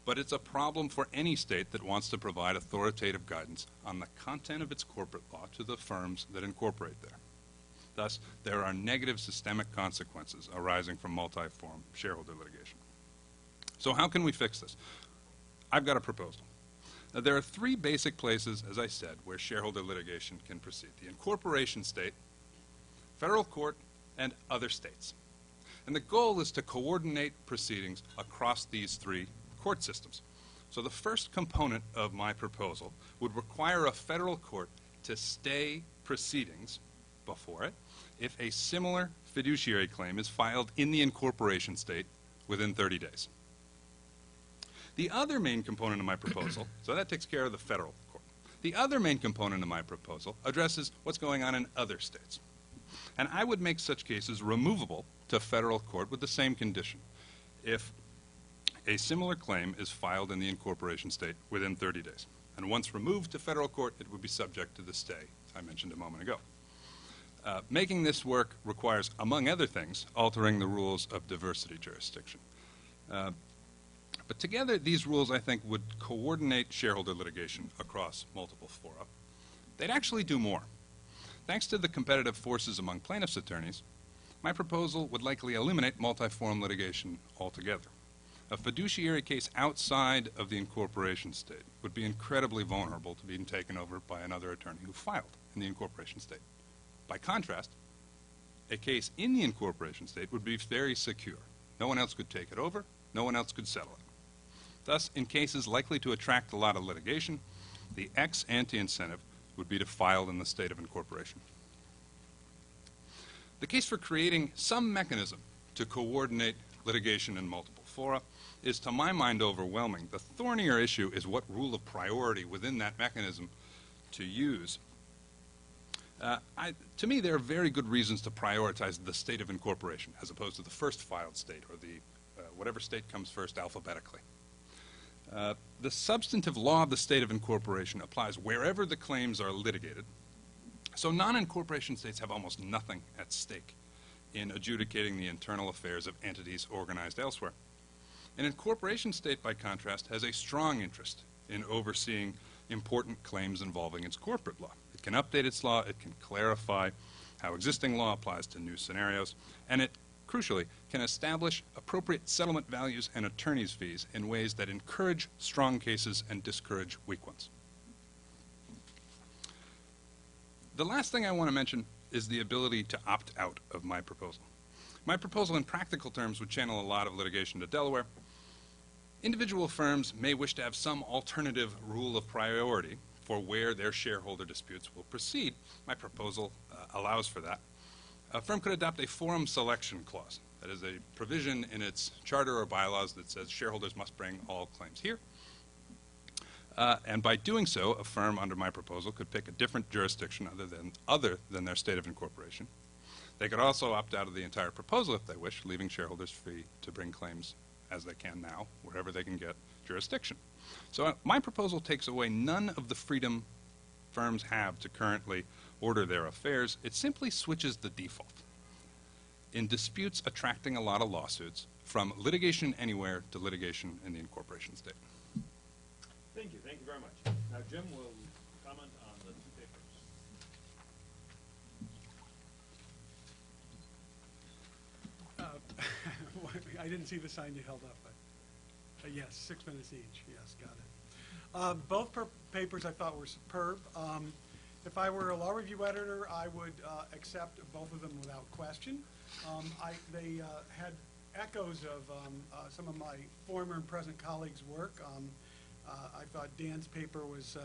but it's a problem for any state that wants to provide authoritative guidance on the content of its corporate law to the firms that incorporate there. Thus, there are negative systemic consequences arising from multi-forum shareholder litigation. So how can we fix this? I've got a proposal. Now, there are three basic places, as I said, where shareholder litigation can proceed: the incorporation state, federal court, and other states. And the goal is to coordinate proceedings across these three court systems. So the first component of my proposal would require a federal court to stay proceedings before it if a similar fiduciary claim is filed in the incorporation state within 30 days. The other main component of my proposal, so that takes care of the federal court. The other main component of my proposal addresses what's going on in other states. And I would make such cases removable to federal court with the same condition: if a similar claim is filed in the incorporation state within 30 days. And once removed to federal court, it would be subject to the stay I mentioned a moment ago. Making this work requires, among other things, altering the rules of diversity jurisdiction. But together, these rules, I think, would coordinate shareholder litigation across multiple fora. They'd actually do more. Thanks to the competitive forces among plaintiffs' attorneys, my proposal would likely eliminate multiforum litigation altogether. A fiduciary case outside of the incorporation state would be incredibly vulnerable to being taken over by another attorney who filed in the incorporation state. By contrast, a case in the incorporation state would be very secure. No one else could take it over, no one else could settle it. Thus, in cases likely to attract a lot of litigation, the ex-ante incentive would be to file in the state of incorporation. The case for creating some mechanism to coordinate litigation in multiple fora is, to my mind, overwhelming. The thornier issue is what rule of priority within that mechanism to use. To me, there are very good reasons to prioritize the state of incorporation as opposed to the first filed state or the whatever state comes first alphabetically. The substantive law of the state of incorporation applies wherever the claims are litigated, so non-incorporation states have almost nothing at stake in adjudicating the internal affairs of entities organized elsewhere. An incorporation state, by contrast, has a strong interest in overseeing important claims involving its corporate law. It can update its law, it can clarify how existing law applies to new scenarios, and it, crucially, can establish appropriate settlement values and attorney's fees in ways that encourage strong cases and discourage weak ones. The last thing I want to mention is the ability to opt out of my proposal. My proposal in practical terms would channel a lot of litigation to Delaware. Individual firms may wish to have some alternative rule of priority for where their shareholder disputes will proceed. My proposal allows for that. A firm could adopt a forum selection clause. That is a provision in its charter or bylaws that says shareholders must bring all claims here. And by doing so, a firm under my proposal could pick a different jurisdiction other than their state of incorporation. They could also opt out of the entire proposal if they wish, leaving shareholders free to bring claims as they can now, wherever they can get jurisdiction. So my proposal takes away none of the freedom firms have to currently order their affairs. It simply switches the default in disputes attracting a lot of lawsuits from litigation anywhere to litigation in the incorporation state. Thank you very much. Now Jim will comment on the two papers. I didn't see the sign you held up, but yes, 6 minutes each. Yes, got it. Both papers I thought were superb. If I were a law review editor, I would accept both of them without question. They had echoes of some of my former and present colleagues' work. I thought Dan's paper was,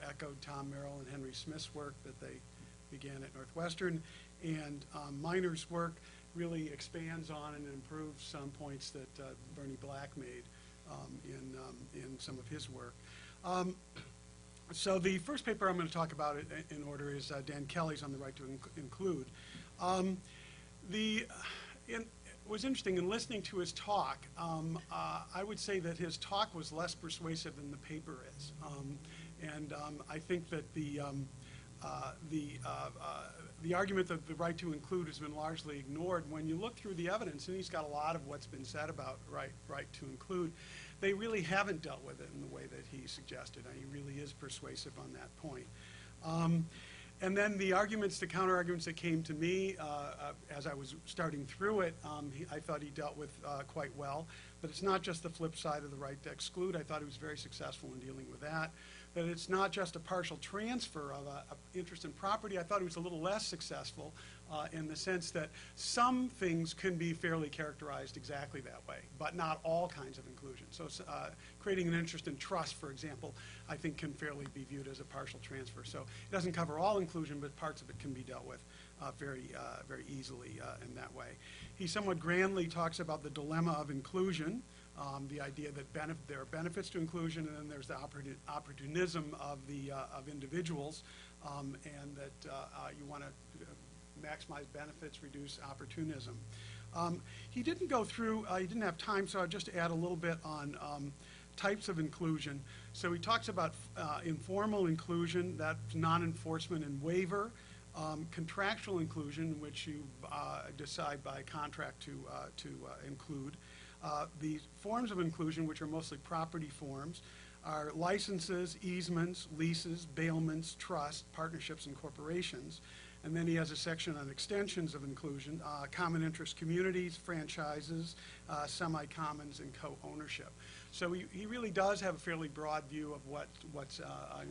echoed Tom Merrill and Henry Smith's work that they began at Northwestern, and Miner's work really expands on and improves some points that Bernie Black made in some of his work. So the first paper I'm going to talk about in order is Dan Kelly's on the right to include. It was interesting in listening to his talk. I would say that his talk was less persuasive than the paper is, and I think that the argument that the right to include has been largely ignored. When you look through the evidence, and he's got a lot of what's been said about right to include, they really haven't dealt with it in the way that he suggested. And he really is persuasive on that point. And then the arguments, the counter-arguments that came to me as I was starting through it, I thought he dealt with quite well. But it's not just the flip side of the right to exclude. I thought he was very successful in dealing with that. That it's not just a partial transfer of an interest in property. I thought he was a little less successful in the sense that some things can be fairly characterized exactly that way, but not all kinds of inclusion. So creating an interest in trust, for example, I think can fairly be viewed as a partial transfer. So it doesn't cover all inclusion, but parts of it can be dealt with very easily in that way. He somewhat grandly talks about the dilemma of inclusion. The idea that there are benefits to inclusion, and then there's the opportunism of individuals, and that you want to maximize benefits, reduce opportunism. He didn't go through, he didn't have time, so I'll just add a little bit on types of inclusion. So he talks about informal inclusion, that's non-enforcement and waiver, contractual inclusion, which you decide by contract to include. The forms of inclusion, which are mostly property forms, are licenses, easements, leases, bailments, trusts, partnerships, and corporations. And then he has a section on extensions of inclusion, common interest communities, franchises, semi-commons, and co-ownership. So he really does have a fairly broad view of what's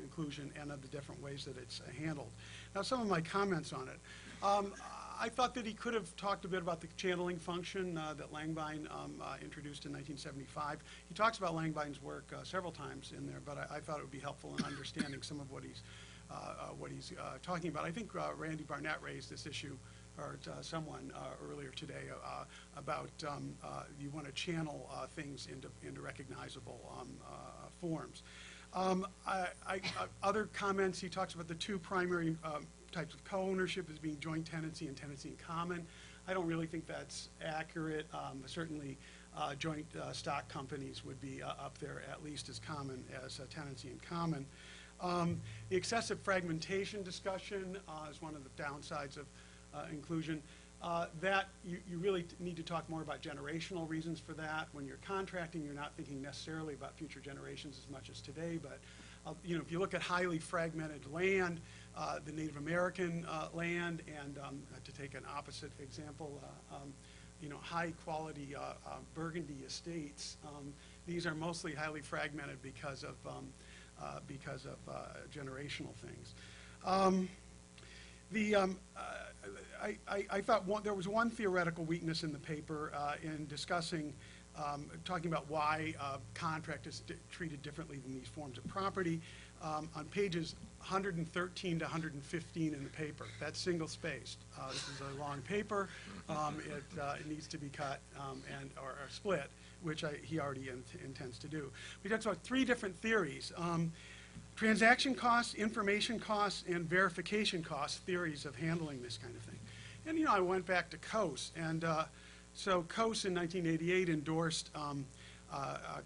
inclusion and of the different ways that it's handled. Now, some of my comments on it. I thought that he could have talked a bit about the channeling function that Langbein introduced in 1975. He talks about Langbain's work several times in there, but I thought it would be helpful in understanding some of what he's talking about. I think Randy Barnett raised this issue, or someone earlier today, about you want to channel things into recognizable forms. Other comments, he talks about the two primary types of co-ownership as being joint tenancy and tenancy in common. I don't really think that's accurate. Certainly joint stock companies would be up there at least as common as tenancy in common. The excessive fragmentation discussion is one of the downsides of inclusion. That you really need to talk more about generational reasons for that. When you're contracting, you're not thinking necessarily about future generations as much as today, but if you look at highly fragmented land, the Native American land, and to take an opposite example, high quality Burgundy estates, these are mostly highly fragmented because of generational things. I thought there was one theoretical weakness in the paper in discussing, talking about why contract is treated differently than these forms of property. On pages 113 to 115 in the paper, that's single-spaced. This is a long paper. It needs to be cut or split, which he already intends to do. He talks about three different theories. Transaction costs, information costs, and verification costs, theories of handling this kind of thing. And, I went back to Coase, and so Coase in 1988 endorsed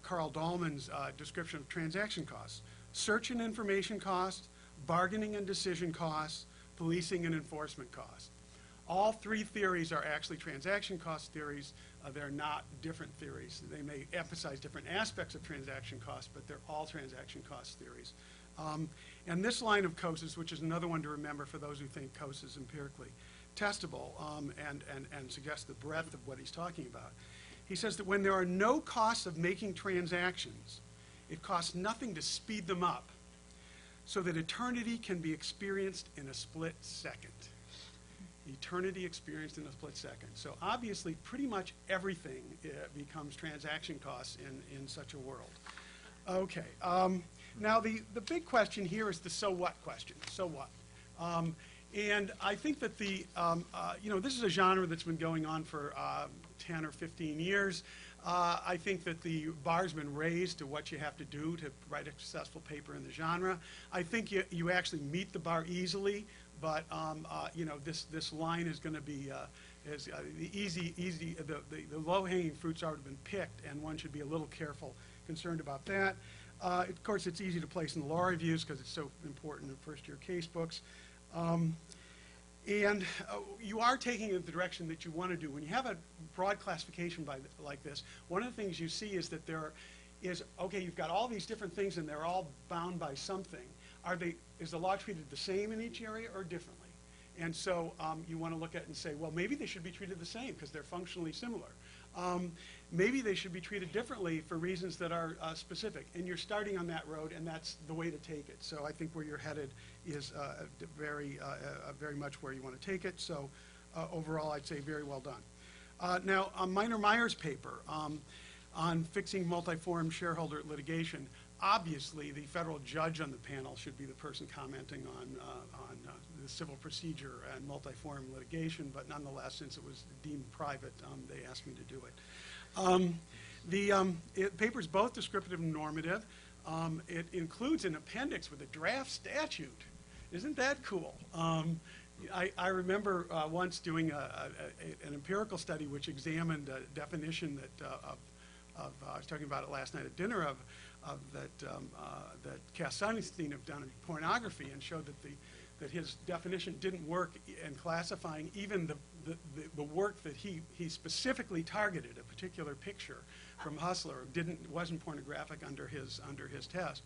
Carl Dahlman's description of transaction costs. Search and information costs, bargaining and decision costs, policing and enforcement costs. All three theories are actually transaction cost theories. They're not different theories. They may emphasize different aspects of transaction costs, but they're all transaction cost theories. And this line of Coase's, which is another one to remember for those who think Coase is empirically testable and suggests the breadth of what he's talking about. He says that when there are no costs of making transactions, it costs nothing to speed them up so that eternity can be experienced in a split second. Eternity experienced in a split second. So obviously, pretty much everything becomes transaction costs in such a world. Okay. Now, the big question here is the so what question. So what? And I think that this is a genre that's been going on for 10 or 15 years. I think that the bar's been raised to what you have to do to write a successful paper in the genre. I think you actually meet the bar easily, but this line is going to be the low-hanging fruit's already been picked, and one should be a little concerned about that. Of course, it's easy to place in the law reviews because it's so important in first-year case books. And you are taking it in the direction that you want to do. When you have a broad classification like this, one of the things you see is that you've got all these different things and they're all bound by something. Is the law treated the same in each area or differently? And so you want to look at it and say, well, maybe they should be treated the same because they're functionally similar. Maybe they should be treated differently for reasons that are specific. And you're starting on that road, and that's the way to take it. So I think where you're headed is very much where you want to take it. So overall, I'd say very well done. Now, on Minor-Meyer's paper on fixing multiforum shareholder litigation, obviously the federal judge on the panel should be the person commenting on the civil procedure and multiforum litigation, but nonetheless, since it was deemed private, they asked me to do it. The paper is both descriptive and normative. It includes an appendix with a draft statute. Isn't that cool? I remember once doing an empirical study which examined a definition that I was talking about it last night at dinner that Cass Sunstein have done in pornography, and showed that that his definition didn't work in classifying even the work that he specifically targeted, a particular picture from Hustler, wasn't pornographic under his test.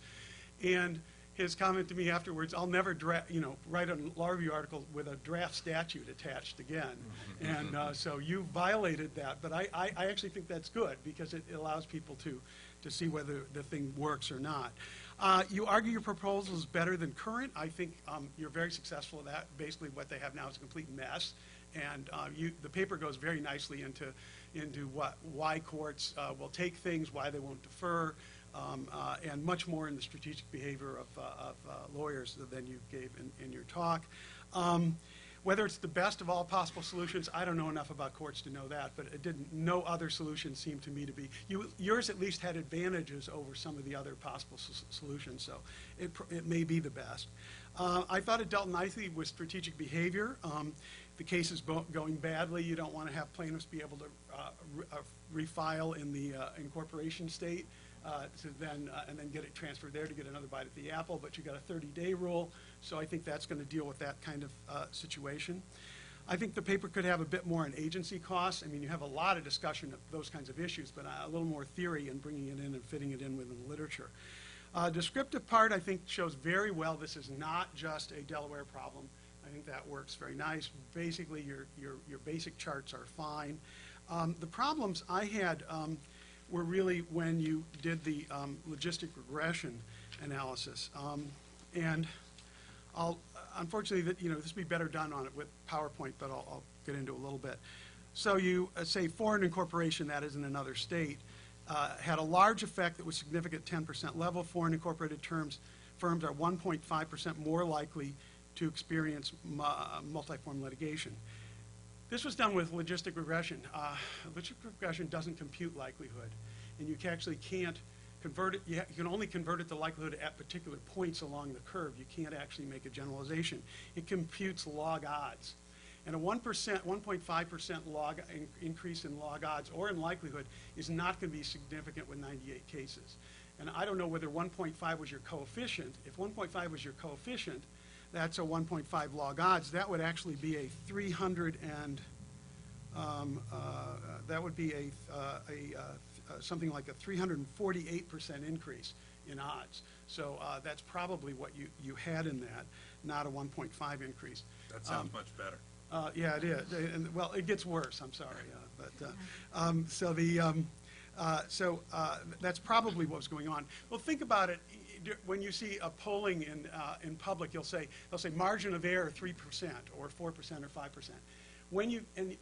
And his comment to me afterwards, I'll never write a law review article with a draft statute attached again. And so you violated that, but I actually think that's good because it allows people to see whether the thing works or not. You argue your proposal is better than current. I think you're very successful at that. Basically what they have now is a complete mess. And the paper goes very nicely into why courts will take things, why they won't defer, and much more in the strategic behavior of lawyers than you gave in your talk. Whether it's the best of all possible solutions, I don't know enough about courts to know that, but no other solution seemed to me to be. Yours at least had advantages over some of the other possible solutions, so it may be the best. I thought it dealt nicely with strategic behavior. The case is going badly. You don't want to have plaintiffs be able to refile in the incorporation state and then get it transferred there to get another bite at the apple, but you got a 30-day rule, so I think that's going to deal with that kind of situation. I think the paper could have a bit more on agency costs. I mean, you have a lot of discussion of those kinds of issues, but a little more theory in bringing it in and fitting it in within the literature. Descriptive part, I think, shows very well this is not just a Delaware problem. I think that works very nice. Basically, your basic charts are fine. The problems I had were really when you did the logistic regression analysis. And unfortunately, this would be better done on it with PowerPoint, but I'll get into it a little bit. So you say foreign incorporation, that is in another state, had a large effect that was significant 10% level. Foreign incorporated firms are 1.5% more likely to experience multiform litigation. This was done with logistic regression. Logistic regression doesn't compute likelihood, and you actually can't convert it. You can only convert it to likelihood at particular points along the curve. You can't actually make a generalization. It computes log odds. And a 1.5% log increase in log odds or in likelihood is not going to be significant with 98 cases. And I don't know whether 1.5 was your coefficient. If 1.5 was your coefficient, that's a 1.5 log odds. That would actually be a 300 and that would be something like a 348% increase in odds. So that's probably what you had in that, not a 1.5 increase. That sounds much better. Yeah, it is. And, well, it gets worse. I'm sorry, that's probably what's going on. Well, think about it. When you see a polling in public, they'll say margin of error 3% or 4% or 5%.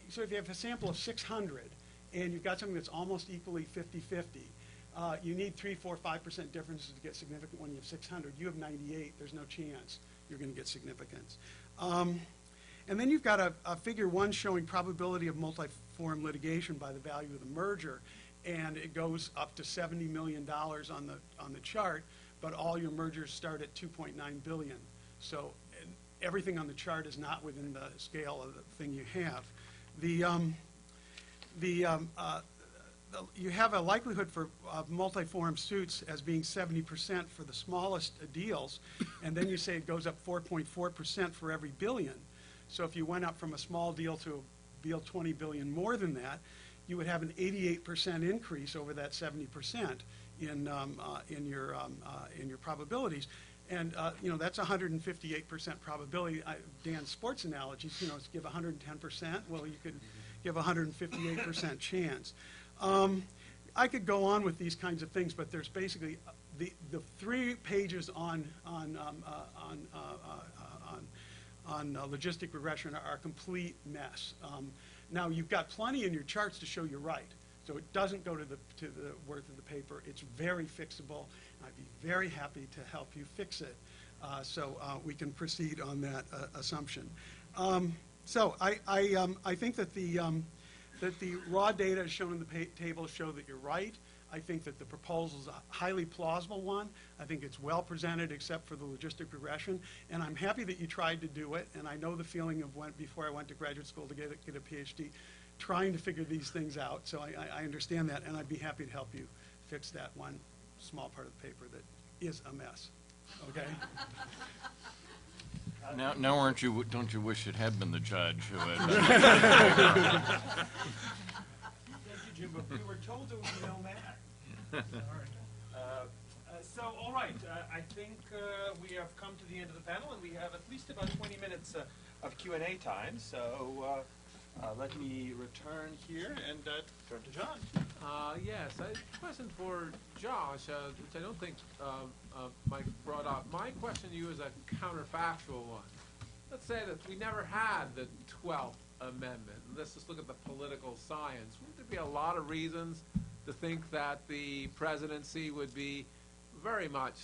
So if you have a sample of 600 and you've got something that's almost equally 50-50, you need 3, 4, 5% differences to get significant. When you have 600, you have 98. There's no chance you're going to get significance. And then you've got a figure 1 showing probability of multiform litigation by the value of the merger, and it goes up to $70 million on the chart. But all your mergers start at 2.9 billion. So everything on the chart is not within the scale of the thing you have. You have a likelihood of multiform suits as being 70% for the smallest deals, and then you say it goes up 4.4% for every billion. So if you went up from a small deal to a deal 20 billion more than that, you would have an 88% increase over that 70%. In your probabilities, and that's 158% probability. Dan's sports analogies, is give 110%. Well, you could give 158% chance. I could go on with these kinds of things, but there's basically the 3 pages on logistic regression are a complete mess. Now you've got plenty in your charts to show you're right. So it doesn't go to the worth of the paper. It's very fixable. I'd be very happy to help you fix it, so we can proceed on that assumption. So I think that the raw data shown in the table show that you're right. I think that the proposal is a highly plausible one. I think it's well presented except for the logistic regression, and I'm happy that you tried to do it. And I know the feeling of before I went to graduate school to get a PhD. Trying to figure these things out, so I understand that, and I'd be happy to help you fix that one small part of the paper that is a mess. Okay? Now don't you wish it had been the judge who had... Thank you, Jim, but we were told there would be no mag. So, all right, I think we have come to the end of the panel, and we have at least about 20 minutes of Q&A time. So let me return here and turn to John. Yes, a question for Josh, which I don't think Mike brought up. My question to you is a counterfactual one. Let's say that we never had the 12th Amendment. Let's just look at the political science. Wouldn't there be a lot of reasons to think that the presidency would be very much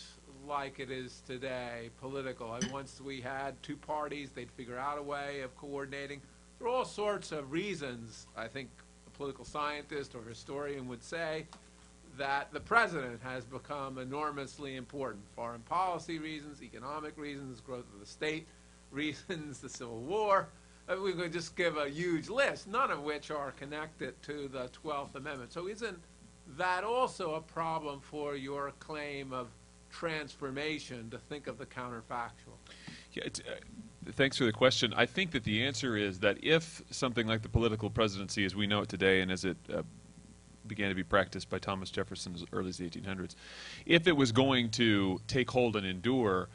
like it is today, political? And once we had two parties, they'd figure out a way of coordinating. There are all sorts of reasons, I think a political scientist or historian would say, that the president has become enormously important. Foreign policy reasons, economic reasons, growth of the state reasons, the Civil War. We could just give a huge list, none of which are connected to the 12th Amendment. So isn't that also a problem for your claim of transformation, to think of the counterfactual? Yeah, thanks for the question. I think that the answer is that if something like the political presidency as we know it today and as it began to be practiced by Thomas Jefferson as early as the 1800s, if it was going to take hold and endure,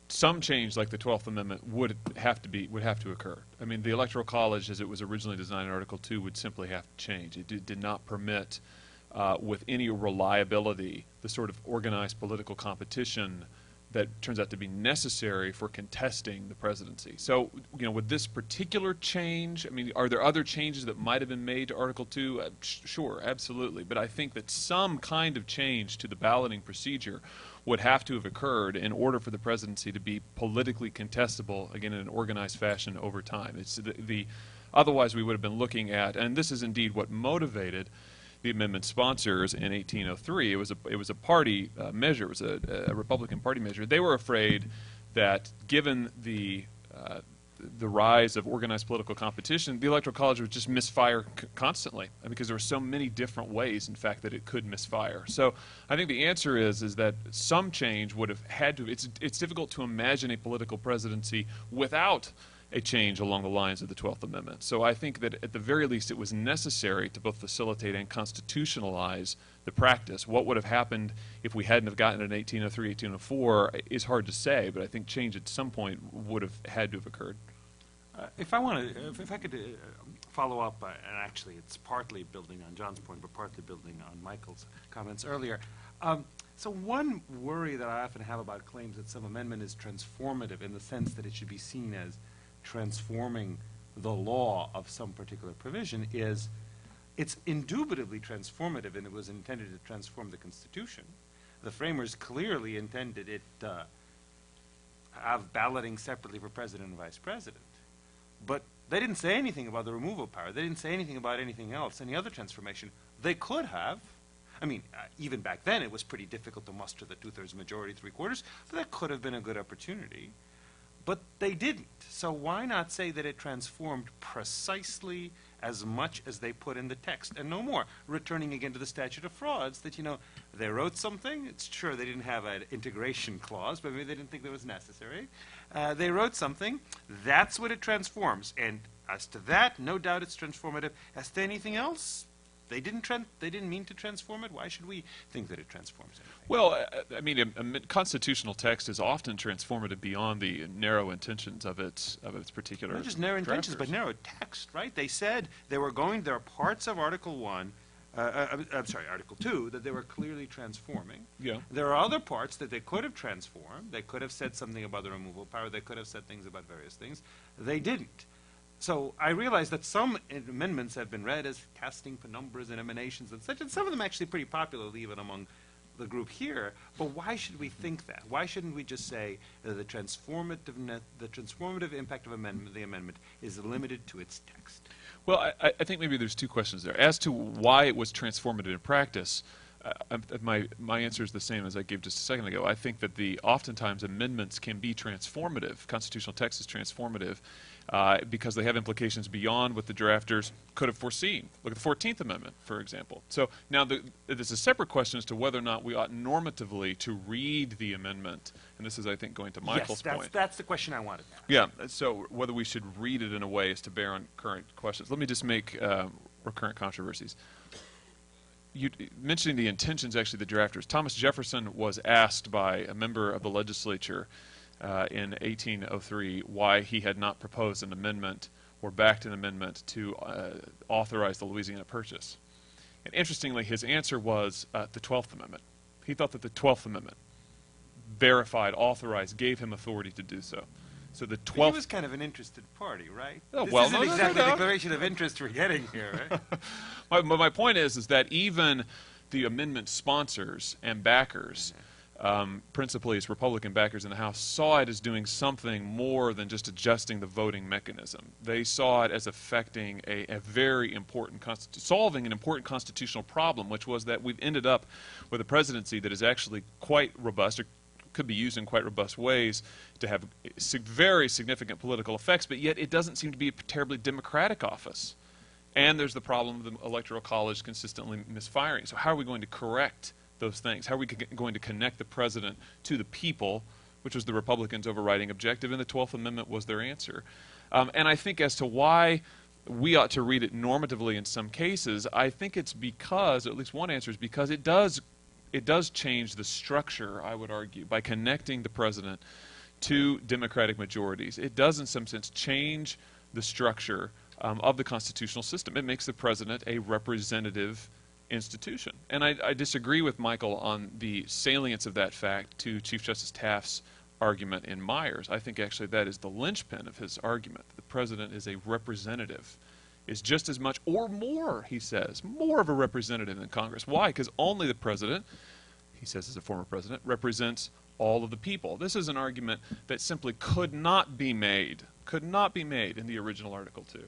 some change like the 12th Amendment would have to occur. I mean, the Electoral College, as it was originally designed in Article 2, would simply have to change. It did not permit, with any reliability, the sort of organized political competition that turns out to be necessary for contesting the presidency. So, with this particular change, I mean, are there other changes that might have been made to Article 2? Sure, absolutely. But I think that some kind of change to the balloting procedure would have to have occurred in order for the presidency to be politically contestable, again, in an organized fashion over time. It's otherwise we would have been looking at, and this is indeed what motivated the amendment sponsors in 1803. It was a party measure. It was a Republican Party measure. They were afraid that given the rise of organized political competition, the Electoral College would just misfire constantly, because there were so many different ways, in fact, that it could misfire. So I think the answer is that some change would have had to. It's difficult to imagine a political presidency without a change along the lines of the 12th Amendment. So I think that at the very least it was necessary to both facilitate and constitutionalize the practice. What would have happened if we hadn't have gotten it in 1803, 1804 is hard to say, but I think change at some point would have had to have occurred. If I could follow up, and actually it's partly building on John's point, but partly building on Michael's comments earlier. So one worry that I often have about claims that some amendment is transformative in the sense that it should be seen as transforming the law of some particular provision is it's indubitably transformative, and it was intended to transform the Constitution. The framers clearly intended it have balloting separately for president and vice president. But they didn't say anything about the removal power. They didn't say anything about anything else, any other transformation. They could have. I mean, even back then it was pretty difficult to muster the 2/3 majority, 3/4, but that could have been a good opportunity. But they didn't. So why not say that it transformed precisely as much as they put in the text, and no more? Returning again to the statute of frauds, that, they wrote something. It's true they didn't have an integration clause, but maybe they didn't think that was necessary. They wrote something. That's what it transforms. And as to that, no doubt it's transformative. As to anything else, they didn't mean to transform it. Why should we think that it transforms anything? Well, I mean, a constitutional text is often transformative beyond the narrow intentions of its particular. Not just narrow intentions, but narrow text, right? They said there are parts of Article 1, Article 2, that they were clearly transforming. Yeah. There are other parts that they could have transformed. They could have said something about the removal power. They could have said things about various things. They didn't. So I realize that some amendments have been read as casting penumbras and emanations and such, and some of them actually pretty popular even among the group here. But why should we think that? Why shouldn't we just say that the transformative impact of the amendment is limited to its text? Well, I think maybe there's two questions there. As to why it was transformative in practice, my answer is the same as I gave just a second ago. I think that oftentimes amendments can be transformative. Constitutional text is transformative because they have implications beyond what the drafters could have foreseen. Look at the 14th Amendment, for example. So now there's a separate question as to whether or not we ought normatively to read the amendment, and this is, I think, going to Michael's point. That's the question I wanted to ask. Yeah, so whether we should read it in a way as to bear on current questions. Let me just make recurrent controversies. Mentioning the intentions, actually, the drafters. Thomas Jefferson was asked by a member of the legislature in 1803 why he had not proposed an amendment or backed an amendment to authorize the Louisiana Purchase. And interestingly, his answer was the 12th Amendment. He thought that the 12th Amendment verified, authorized, gave him authority to do so. So the 12th... He was kind of an interested party, right? Oh, this well, isn't exactly the declaration of interest we're getting here, right? my point is that even the amendment sponsors and backers, principally as Republican backers in the House, saw it as doing something more than just adjusting the voting mechanism. They saw it as affecting a very important, solving an important constitutional problem, which was that we've ended up with a presidency that is actually quite robust, or could be used in quite robust ways to have very significant political effects, but yet it doesn't seem to be a terribly democratic office. And there's the problem of the Electoral College consistently misfiring. So how are we going to correct those things? How are we going to connect the president to the people, which was the Republicans' overriding objective, and the 12th Amendment was their answer. And I think as to why we ought to read it normatively in some cases, I think it's because, or at least one answer is because it does change the structure, I would argue, by connecting the president to Democratic majorities. It does, in some sense, change the structure of the constitutional system. It makes the president a representative institution. And I disagree with Michael on the salience of that fact to Chief Justice Taft's argument in Myers. I think actually that is the linchpin of his argument. The president is a representative, is just as much or more, he says, more of a representative than Congress. Why? Because only the president, he says as a former president, represents all of the people. This is an argument that simply could not be made in the original Article 2.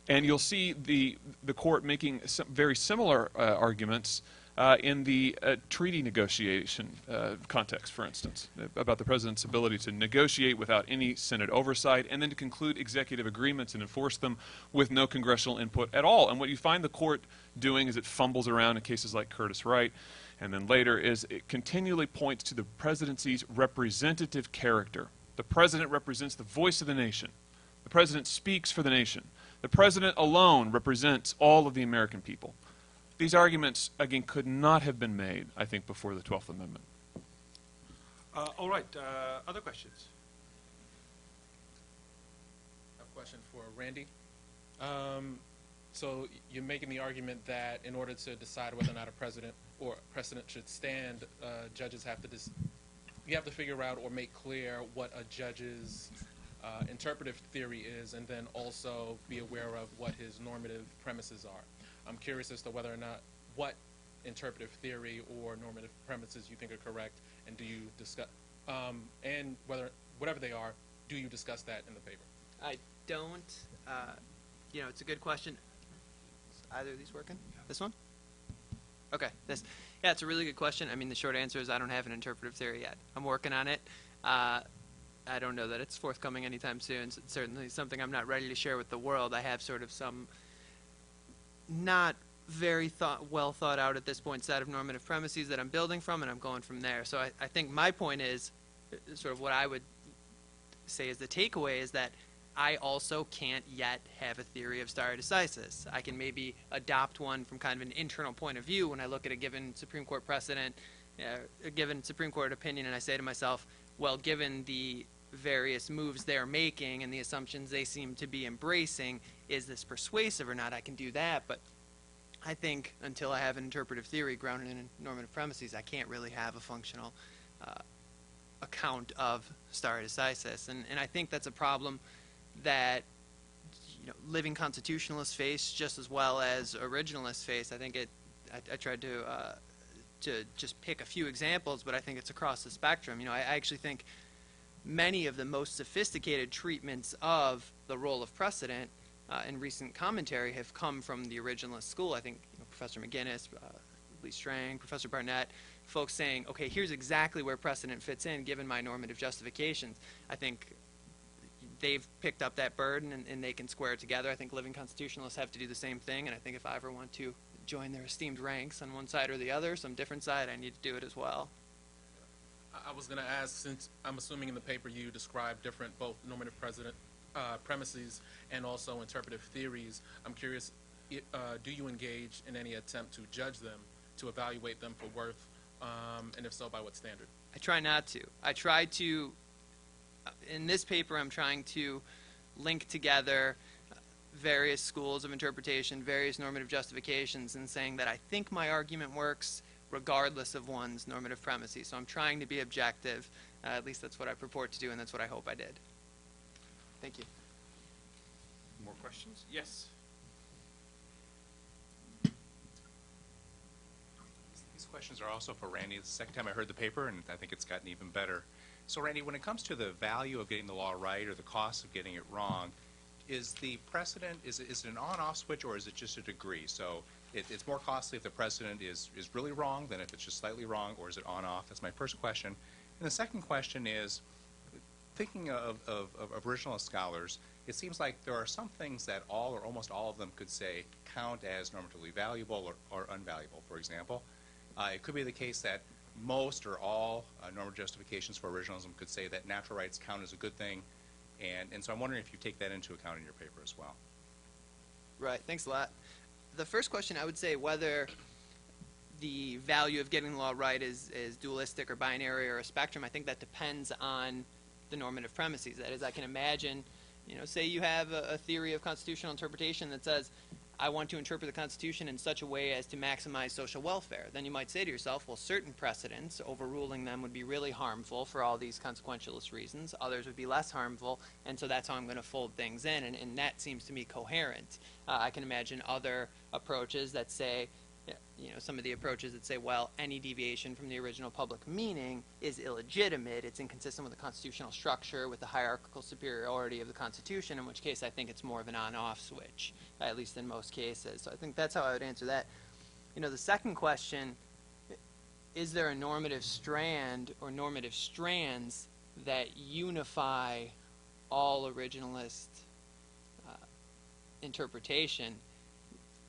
And you'll see the court making some very similar arguments in the treaty negotiation context, for instance, about the president's ability to negotiate without any Senate oversight and then to conclude executive agreements and enforce them with no congressional input at all. And what you find the court doing is it fumbles around in cases like Curtis Wright, and then later is it continually points to the presidency's representative character. The president represents the voice of the nation. The president speaks for the nation. The president alone represents all of the American people. These arguments, again, could not have been made, I think, before the 12th Amendment. All right, other questions? I have a question for Randy. So you're making the argument that in order to decide whether or not a president or precedent should stand, judges have to you have to figure out or make clear what a judge's interpretive theory is, and then also be aware of what his normative premises are. I'm curious as to whether or not what interpretive theory or normative premises you think are correct, and do you discuss, and whatever they are, do you discuss that in the paper? I don't. It's a good question. Is either of these working? This one? Okay, this. Yeah, it's a really good question. I mean, the short answer is I don't have an interpretive theory yet. I'm working on it. I don't know that it's forthcoming anytime soon. So it's certainly something I'm not ready to share with the world. I have sort of some not very well thought out at this point set of normative premises that I'm building from, and I'm going from there. So I think my point is, sort of what I would say is the takeaway is that I also can't yet have a theory of stare decisis. I can maybe adopt one from kind of an internal point of view when I look at a given Supreme Court precedent, a given Supreme Court opinion, and I say to myself, well, given the various moves they're making and the assumptions they seem to be embracing, is this persuasive or not? I can do that, but I think until I have an interpretive theory grounded in normative premises, I can't really have a functional account of stare decisis. And I think that's a problem that living constitutionalists face just as well as originalists face. I think I tried to just pick a few examples, but I think it's across the spectrum. I actually think many of the most sophisticated treatments of the role of precedent in recent commentary have come from the originalist school. I think Professor McGinnis, Lee Strang, Professor Barnett, folks saying, okay, here's exactly where precedent fits in given my normative justifications. I think they've picked up that burden and they can square it together. I think living constitutionalists have to do the same thing, and I think if I ever want to join their esteemed ranks on one side or the other, some different side, I need to do it as well. I was going to ask, since I'm assuming in the paper you describe different both normative premises and also interpretive theories, I'm curious, do you engage in any attempt to judge them, to evaluate them for worth, and if so, by what standard? I try not to. I try to, in this paper, I'm trying to link together various schools of interpretation, various normative justifications, and saying that I think my argument works regardless of one's normative premises. So I'm trying to be objective. At least that's what I purport to do, and that's what I hope I did. Thank you. More questions? Yes. These questions are also for Randy. It's the second time I heard the paper, and I think it's gotten even better. So, Randy, when it comes to the value of getting the law right or the cost of getting it wrong, is the precedent, is it an on-off switch, or is it just a degree? So it's more costly if the precedent is really wrong than if it's just slightly wrong, or is it on-off? That's my first question. And the second question is, thinking of originalist scholars, it seems like there are some things that all or almost all of them could say count as normatively valuable or unvaluable. For example, it could be the case that most or all normative justifications for originalism could say that natural rights count as a good thing, and so I'm wondering if you take that into account in your paper as well. Right, thanks a lot. The first question, I would say whether the value of getting the law right is dualistic or binary or a spectrum. I think that depends on the normative premises. That is, I can imagine, say you have a theory of constitutional interpretation that says, I want to interpret the Constitution in such a way as to maximize social welfare. Then you might say to yourself, well, certain precedents, overruling them would be really harmful for all these consequentialist reasons. Others would be less harmful, and so that's how I'm going to fold things in, and that seems to me coherent. I can imagine other approaches that say, some of the approaches that say, well, any deviation from the original public meaning is illegitimate. It's inconsistent with the constitutional structure, with the hierarchical superiority of the Constitution, in which case I think it's more of an on-off switch, at least in most cases. So I think that's how I would answer that. The second question, is there a normative strand or normative strands that unify all originalist interpretation?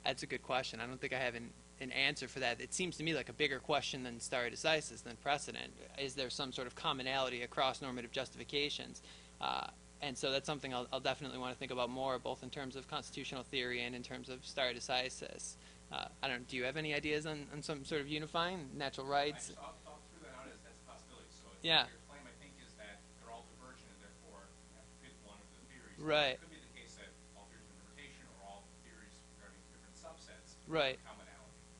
That's a good question. I don't think I have an answer for that. It seems to me like a bigger question than stare decisis, than precedent. Is there some sort of commonality across normative justifications? And so that's something I'll definitely want to think about more, both in terms of constitutional theory and in terms of stare decisis. I don't know, do you have any ideas on some sort of unifying natural rights? I'll throw that out as that's a possibility. So yeah. Your claim, I think, is that they're all divergent and therefore you have to pick one of the theories. Right. It could be the case that all theories of interpretation or all theories regarding different subsets right. have commonality.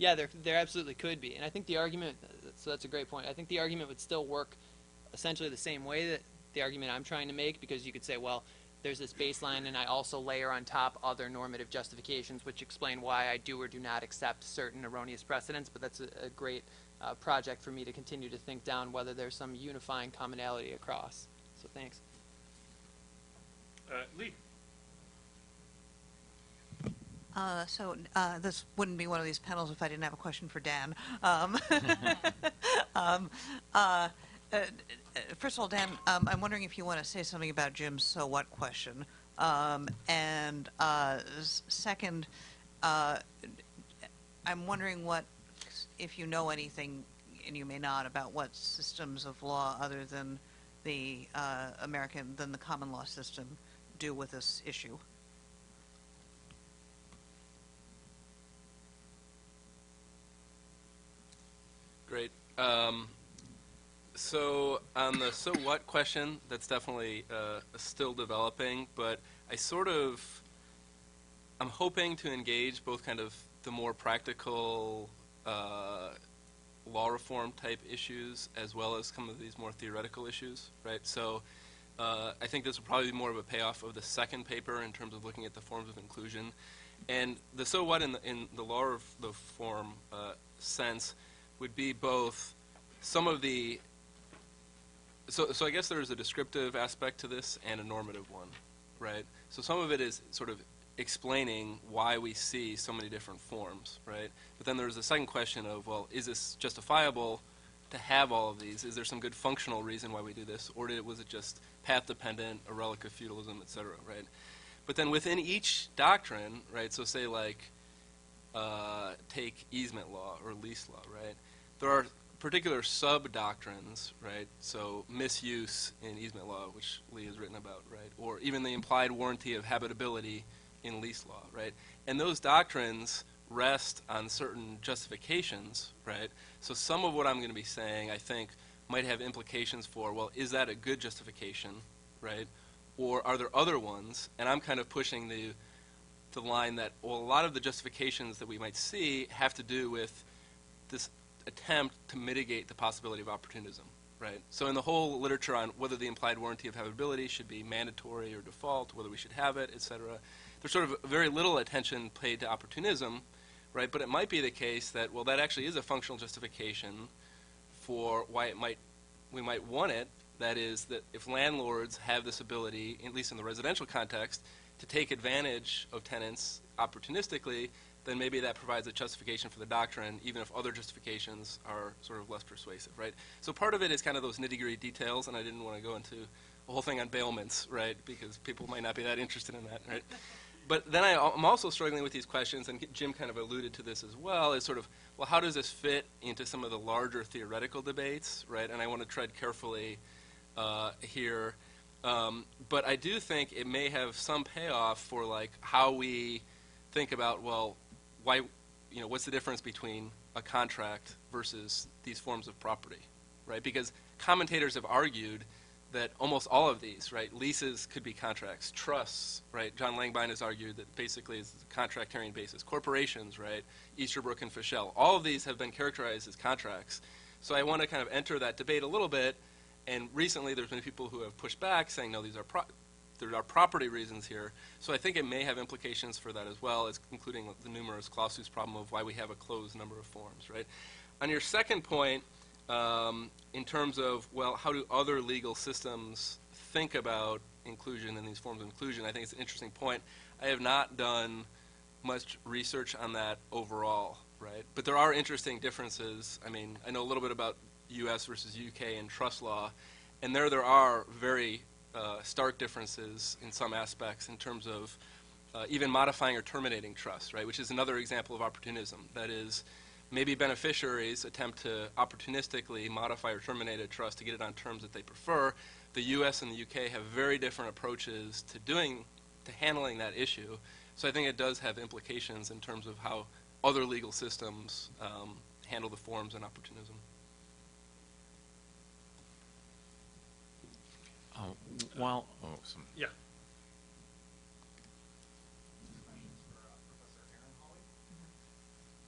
Yeah, there absolutely could be. And I think the argument, so that's a great point, I think the argument would still work essentially the same way that the argument I'm trying to make, because you could say, well, there's this baseline and I also layer on top other normative justifications which explain why I do or do not accept certain erroneous precedents, but that's a great project for me to continue to think down whether there's some unifying commonality across. So thanks. Lee. This wouldn't be one of these panels if I didn't have a question for Dan. First of all, Dan, I'm wondering if you want to say something about Jim's "so what" question. Second, I'm wondering if you know anything, and you may not, about what systems of law other than the the common law system do with this issue. Great. So on the "so what" question, that's definitely still developing, but I'm hoping to engage both kind of the more practical law reform type issues as well as some of these more theoretical issues, right? So I think this will probably be more of a payoff of the second paper in terms of looking at the forms of inclusion. And the "so what" in the law reform sense would be both some of the So I guess there's a descriptive aspect to this and a normative one, right? So some of it is sort of explaining why we see so many different forms, right? But then there's a second question of, well, is this justifiable to have all of these? Is there some good functional reason why we do this, or was it just path-dependent, a relic of feudalism, et cetera, right? But then within each doctrine, right, so say like take easement law or lease law, right, there are particular sub-doctrines, right, so misuse in easement law, which Lee has written about, right, or even the implied warranty of habitability in lease law, right, and those doctrines rest on certain justifications, right? So some of what I'm going to be saying, I think, might have implications for, well, is that a good justification, right? Or are there other ones? And I'm kind of pushing the line that, well, a lot of the justifications that we might see have to do with this attempt to mitigate the possibility of opportunism, right? So in the whole literature on whether the implied warranty of habitability should be mandatory or default, whether we should have it, et cetera, there's sort of very little attention paid to opportunism, right? But it might be the case that, well, that actually is a functional justification for why we might want it. That is, that if landlords have this ability, at least in the residential context, to take advantage of tenants opportunistically, then maybe that provides a justification for the doctrine, even if other justifications are sort of less persuasive, right? So part of it is kind of those nitty-gritty details, and I didn't want to go into a whole thing on bailments, right, because people might not be that interested in that, right? But then I'm also struggling with these questions, and Jim kind of alluded to this as well, is sort of, well, how does this fit into some of the larger theoretical debates, right? And I want to tread carefully here. But I do think it may have some payoff for, like, how we think about, well, why, what's the difference between a contract versus these forms of property, right? Because commentators have argued that almost all of these, right, leases could be contracts, trusts, right, John Langbein has argued that basically is a contractarian basis, corporations, right, Easterbrook and Fischel, all of these have been characterized as contracts. So I want to kind of enter that debate a little bit, and recently there's been people who have pushed back saying, no, there are property reasons here. So I think it may have implications for that as well, as including the numerus clausus problem of why we have a closed number of forms, right? On your second point, in terms of, well, how do other legal systems think about inclusion in these forms of inclusion, I think it's an interesting point. I have not done much research on that overall, right? But there are interesting differences. I mean, I know a little bit about U.S. versus U.K. and trust law, and there are very stark differences in some aspects in terms of even modifying or terminating trust, right, which is another example of opportunism. That is, maybe beneficiaries attempt to opportunistically modify or terminate a trust to get it on terms that they prefer. The U.S. and the U.K. have very different approaches to handling that issue. So I think it does have implications in terms of how other legal systems handle the forms and opportunism. Yeah.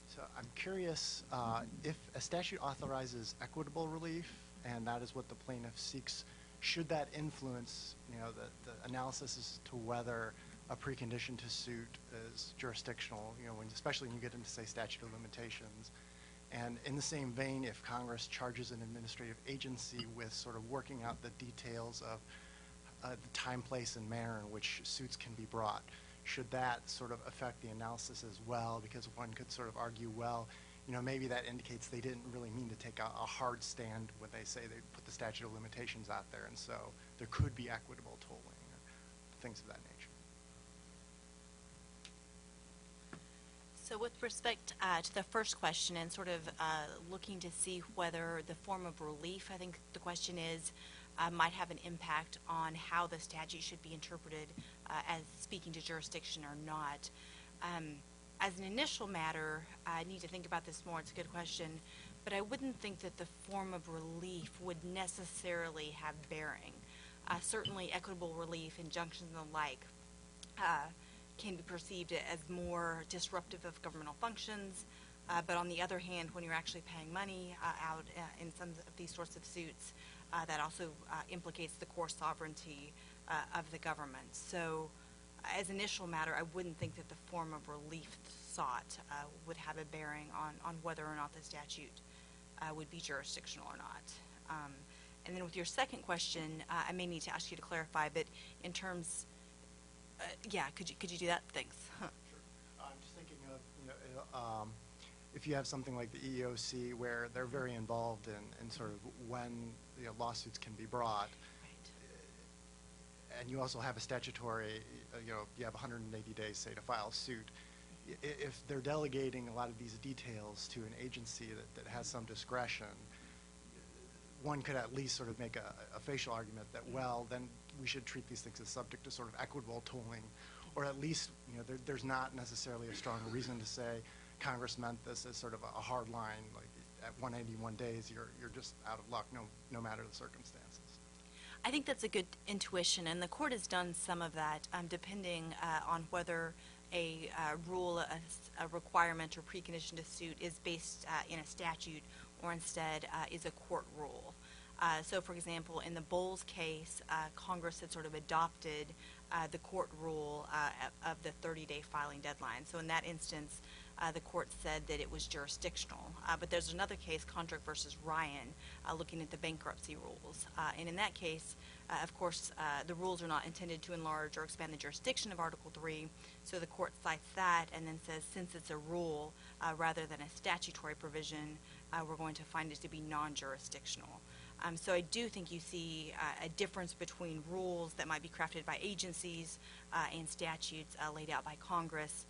So I'm curious if a statute authorizes equitable relief, and that is what the plaintiff seeks, should that influence, the analysis as to whether a precondition to suit is jurisdictional, especially when you get into, say, statute of limitations. And in the same vein, if Congress charges an administrative agency with sort of working out the details of the time, place, and manner in which suits can be brought, should that sort of affect the analysis as well? Because one could sort of argue, well, maybe that indicates they didn't really mean to take a hard stand when they say they put the statute of limitations out there, and so there could be equitable tolling or things of that nature. So with respect to the first question and sort of looking to see whether the form of relief, I think the question is, might have an impact on how the statute should be interpreted as speaking to jurisdiction or not. As an initial matter, I need to think about this more. It's a good question. But I wouldn't think that the form of relief would necessarily have bearing. Certainly equitable relief, injunctions and the like, can be perceived as more disruptive of governmental functions. But on the other hand, when you're actually paying money out in some of these sorts of suits, that also implicates the core sovereignty of the government. So as an initial matter, I wouldn't think that the form of relief sought would have a bearing on whether or not the statute would be jurisdictional or not. And then with your second question, I may need to ask you to clarify, but in terms, could you do that? Thanks. Sure. I'm just thinking of, if you have something like the EEOC where they're very involved in sort of when lawsuits can be brought, and you also have a statutory, you have 180 days, say, to file a suit. If they're delegating a lot of these details to an agency that has some discretion, one could at least sort of make a facial argument that, well, then we should treat these things as subject to sort of equitable tolling, or at least, there's not necessarily a strong reason to say Congress meant this as sort of a hard line, like at 181 days, you're just out of luck, no matter the circumstances. I think that's a good intuition, and the court has done some of that, depending on whether a rule, a requirement, or precondition to suit is based in a statute or instead is a court rule. So, for example, in the Bowles case, Congress had sort of adopted the court rule of the 30-day filing deadline. So in that instance, the court said that it was jurisdictional. But there's another case, Contract versus Ryan, looking at the bankruptcy rules. And in that case, of course, the rules are not intended to enlarge or expand the jurisdiction of Article 3. So the court cites that and then says, since it's a rule rather than a statutory provision, we're going to find it to be non-jurisdictional. So I do think you see a difference between rules that might be crafted by agencies and statutes laid out by Congress.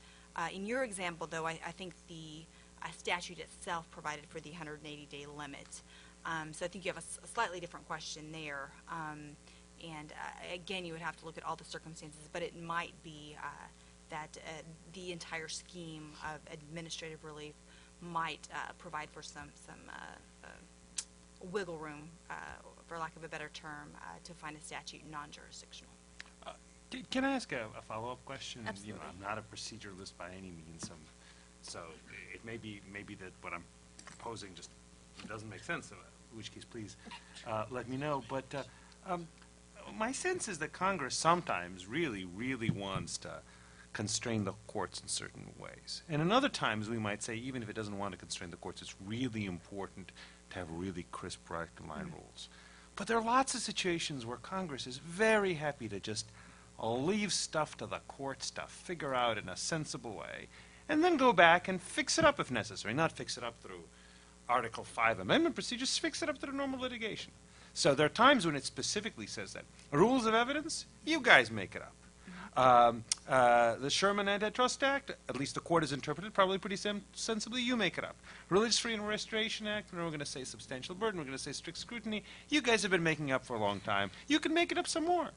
In your example, though, I think the statute itself provided for the 180-day limit. So I think you have a slightly different question there. And again, you would have to look at all the circumstances, but it might be that the entire scheme of administrative relief might provide for some wiggle room, for lack of a better term, to find a statute non-jurisdictional. Can I ask a follow-up question? Absolutely. I'm not a proceduralist by any means, so it may be that what I'm proposing just doesn't make sense, in which case please let me know. But my sense is that Congress sometimes really, really wants to constrain the courts in certain ways. And in other times we might say, even if it doesn't want to constrain the courts, it's really important to have really crisp, right-line rules. But there are lots of situations where Congress is very happy to just leave stuff to the courts to figure out in a sensible way, and then go back and fix it up if necessary. Not fix it up through Article 5 amendment procedures, fix it up through normal litigation. So there are times when it specifically says that. Rules of evidence, you guys make it up. The Sherman Antitrust Act, at least the court has interpreted probably pretty sensibly, you make it up. Religious Freedom Restoration Act, we're going to say substantial burden, we're going to say strict scrutiny, you guys have been making up for a long time. You can make it up some more.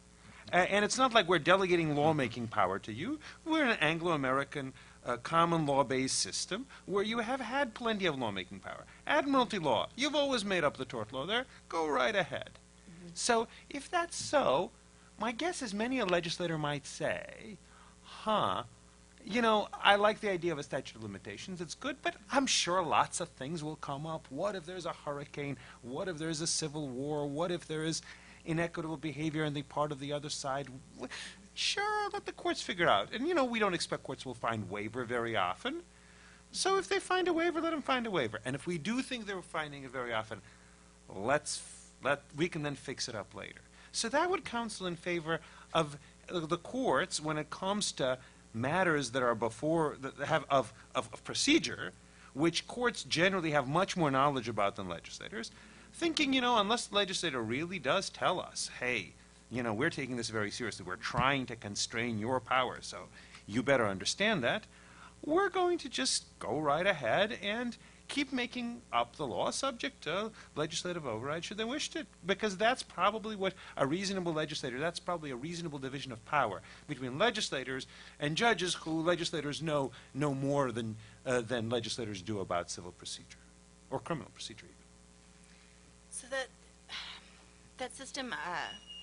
And it's not like we're delegating lawmaking power to you. We're an Anglo-American common law-based system where you have had plenty of lawmaking power. Admiralty law, you've always made up the tort law there. Go right ahead. So if that's so, my guess is many a legislator might say, I like the idea of a statute of limitations. It's good, but I'm sure lots of things will come up. What if there's a hurricane? What if there's a civil war? What if there is inequitable behavior on the part of the other side? Sure, let the courts figure out. And, we don't expect courts will find waiver very often. So if they find a waiver, let them find a waiver. And if we do think they're finding it very often, we can then fix it up later. So that would counsel in favor of the courts when it comes to matters that are of procedure, which courts generally have much more knowledge about than legislators, thinking, unless the legislator really does tell us, hey, we're taking this very seriously, we're trying to constrain your power, so you better understand that, we're going to just go right ahead and keep making up the law subject to legislative override should they wish to, because that's probably what a reasonable legislator, that's probably a reasonable division of power between legislators and judges who legislators know more than legislators do about civil procedure or criminal procedure even. So that system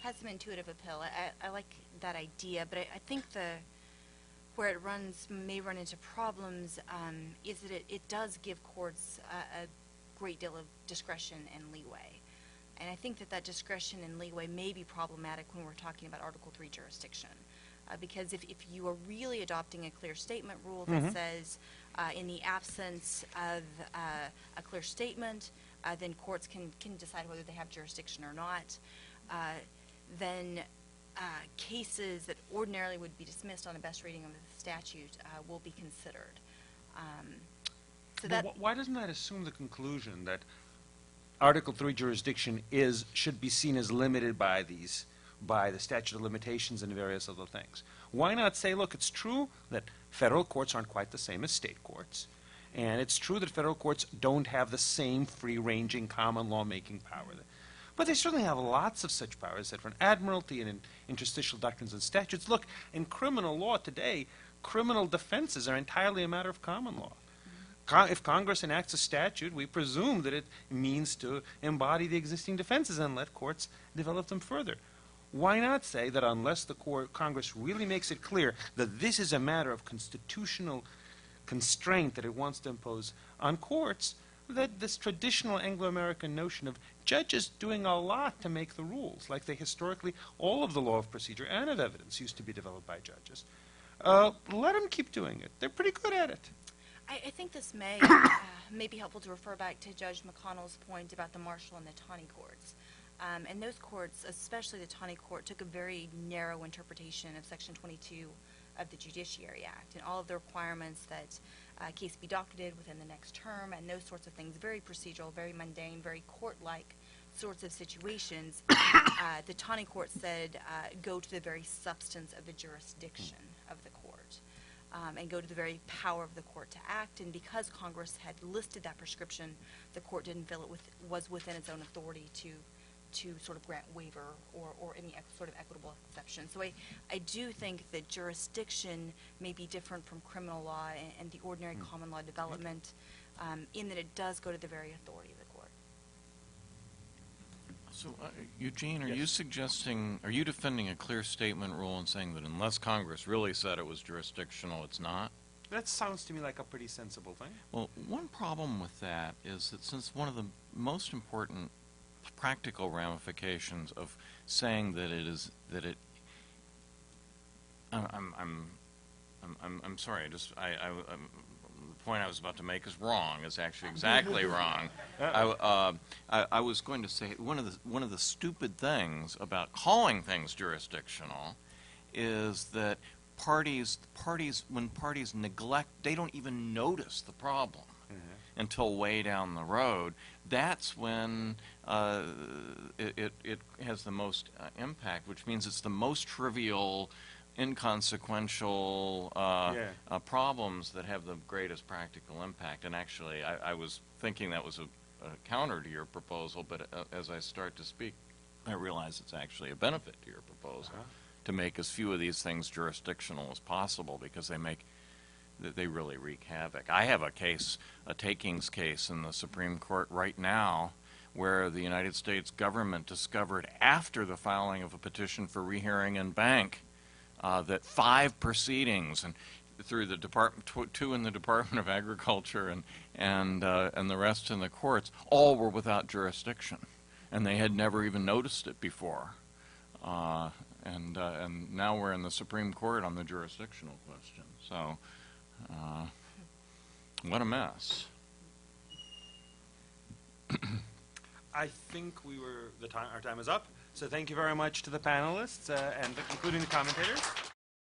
has some intuitive appeal. I like that idea, but I think where it may run into problems is that it does give courts a great deal of discretion and leeway. And I think that discretion and leeway may be problematic when we're talking about Article 3 jurisdiction. Because if you are really adopting a clear statement rule that says in the absence of a clear statement, then courts can decide whether they have jurisdiction or not, then cases that ordinarily would be dismissed on the best reading of the statute will be considered. So But why doesn't that assume the conclusion that Article 3 jurisdiction should be seen as limited by the statute of limitations and various other things? Why not say, look, it's true that federal courts aren't quite the same as state courts, and it's true that federal courts don't have the same free-ranging common law-making power. But they certainly have lots of such powers that from admiralty and in interstitial doctrines and statutes. Look, in criminal law today, criminal defenses are entirely a matter of common law. If Congress enacts a statute, we presume that it means to embody the existing defenses and let courts develop them further. Why not say that unless the Congress really makes it clear that this is a matter of constitutional constraint that it wants to impose on courts, that this traditional Anglo-American notion of judges doing a lot to make the rules, like they historically, all of the law of procedure and of evidence used to be developed by judges. Let them keep doing it. They're pretty good at it. I think this may be helpful to refer back to Judge McConnell's point about the Marshall and the Taney courts. And those courts, especially the Taney court, took a very narrow interpretation of Section 22 of the Judiciary Act and all of the requirements that a case be docketed within the next term and those sorts of things, very procedural, very mundane, very court-like sorts of situations. The Taney court said go to the very substance of the jurisdiction of the court and go to the very power of the court to act. And because Congress had listed that prescription, the court didn't feel it was within its own authority to sort of grant waiver or any sort of equitable exception. So I do think that jurisdiction may be different from criminal law and the ordinary common law development in that it does go to the very authority of the court. So, Eugene, are you defending a clear statement rule and saying that unless Congress really said it was jurisdictional, it's not? That sounds to me like a pretty sensible thing. Well, one problem with that is that since one of the most important practical ramifications of saying that I'm sorry. The point I was about to make is wrong. It's actually exactly wrong. I was going to say one of the stupid things about calling things jurisdictional is that when parties neglect, they don't even notice the problem until way down the road. That's when it has the most impact, which means it's the most trivial, inconsequential problems that have the greatest practical impact. And actually, I was thinking that was a counter to your proposal, but as I start to speak, I realize it's actually a benefit to your proposal to make as few of these things jurisdictional as possible, because they really wreak havoc. I have a takings case in the Supreme Court right now where the United States government discovered after the filing of a petition for rehearing in bank that 5 proceedings, and through the department, 2 in the Department of Agriculture and the rest in the courts, all were without jurisdiction, and they had never even noticed it before. And now we're in the Supreme Court on the jurisdictional question. So, what a mess. I think our time is up. So thank you very much to the panelists and including the commentators.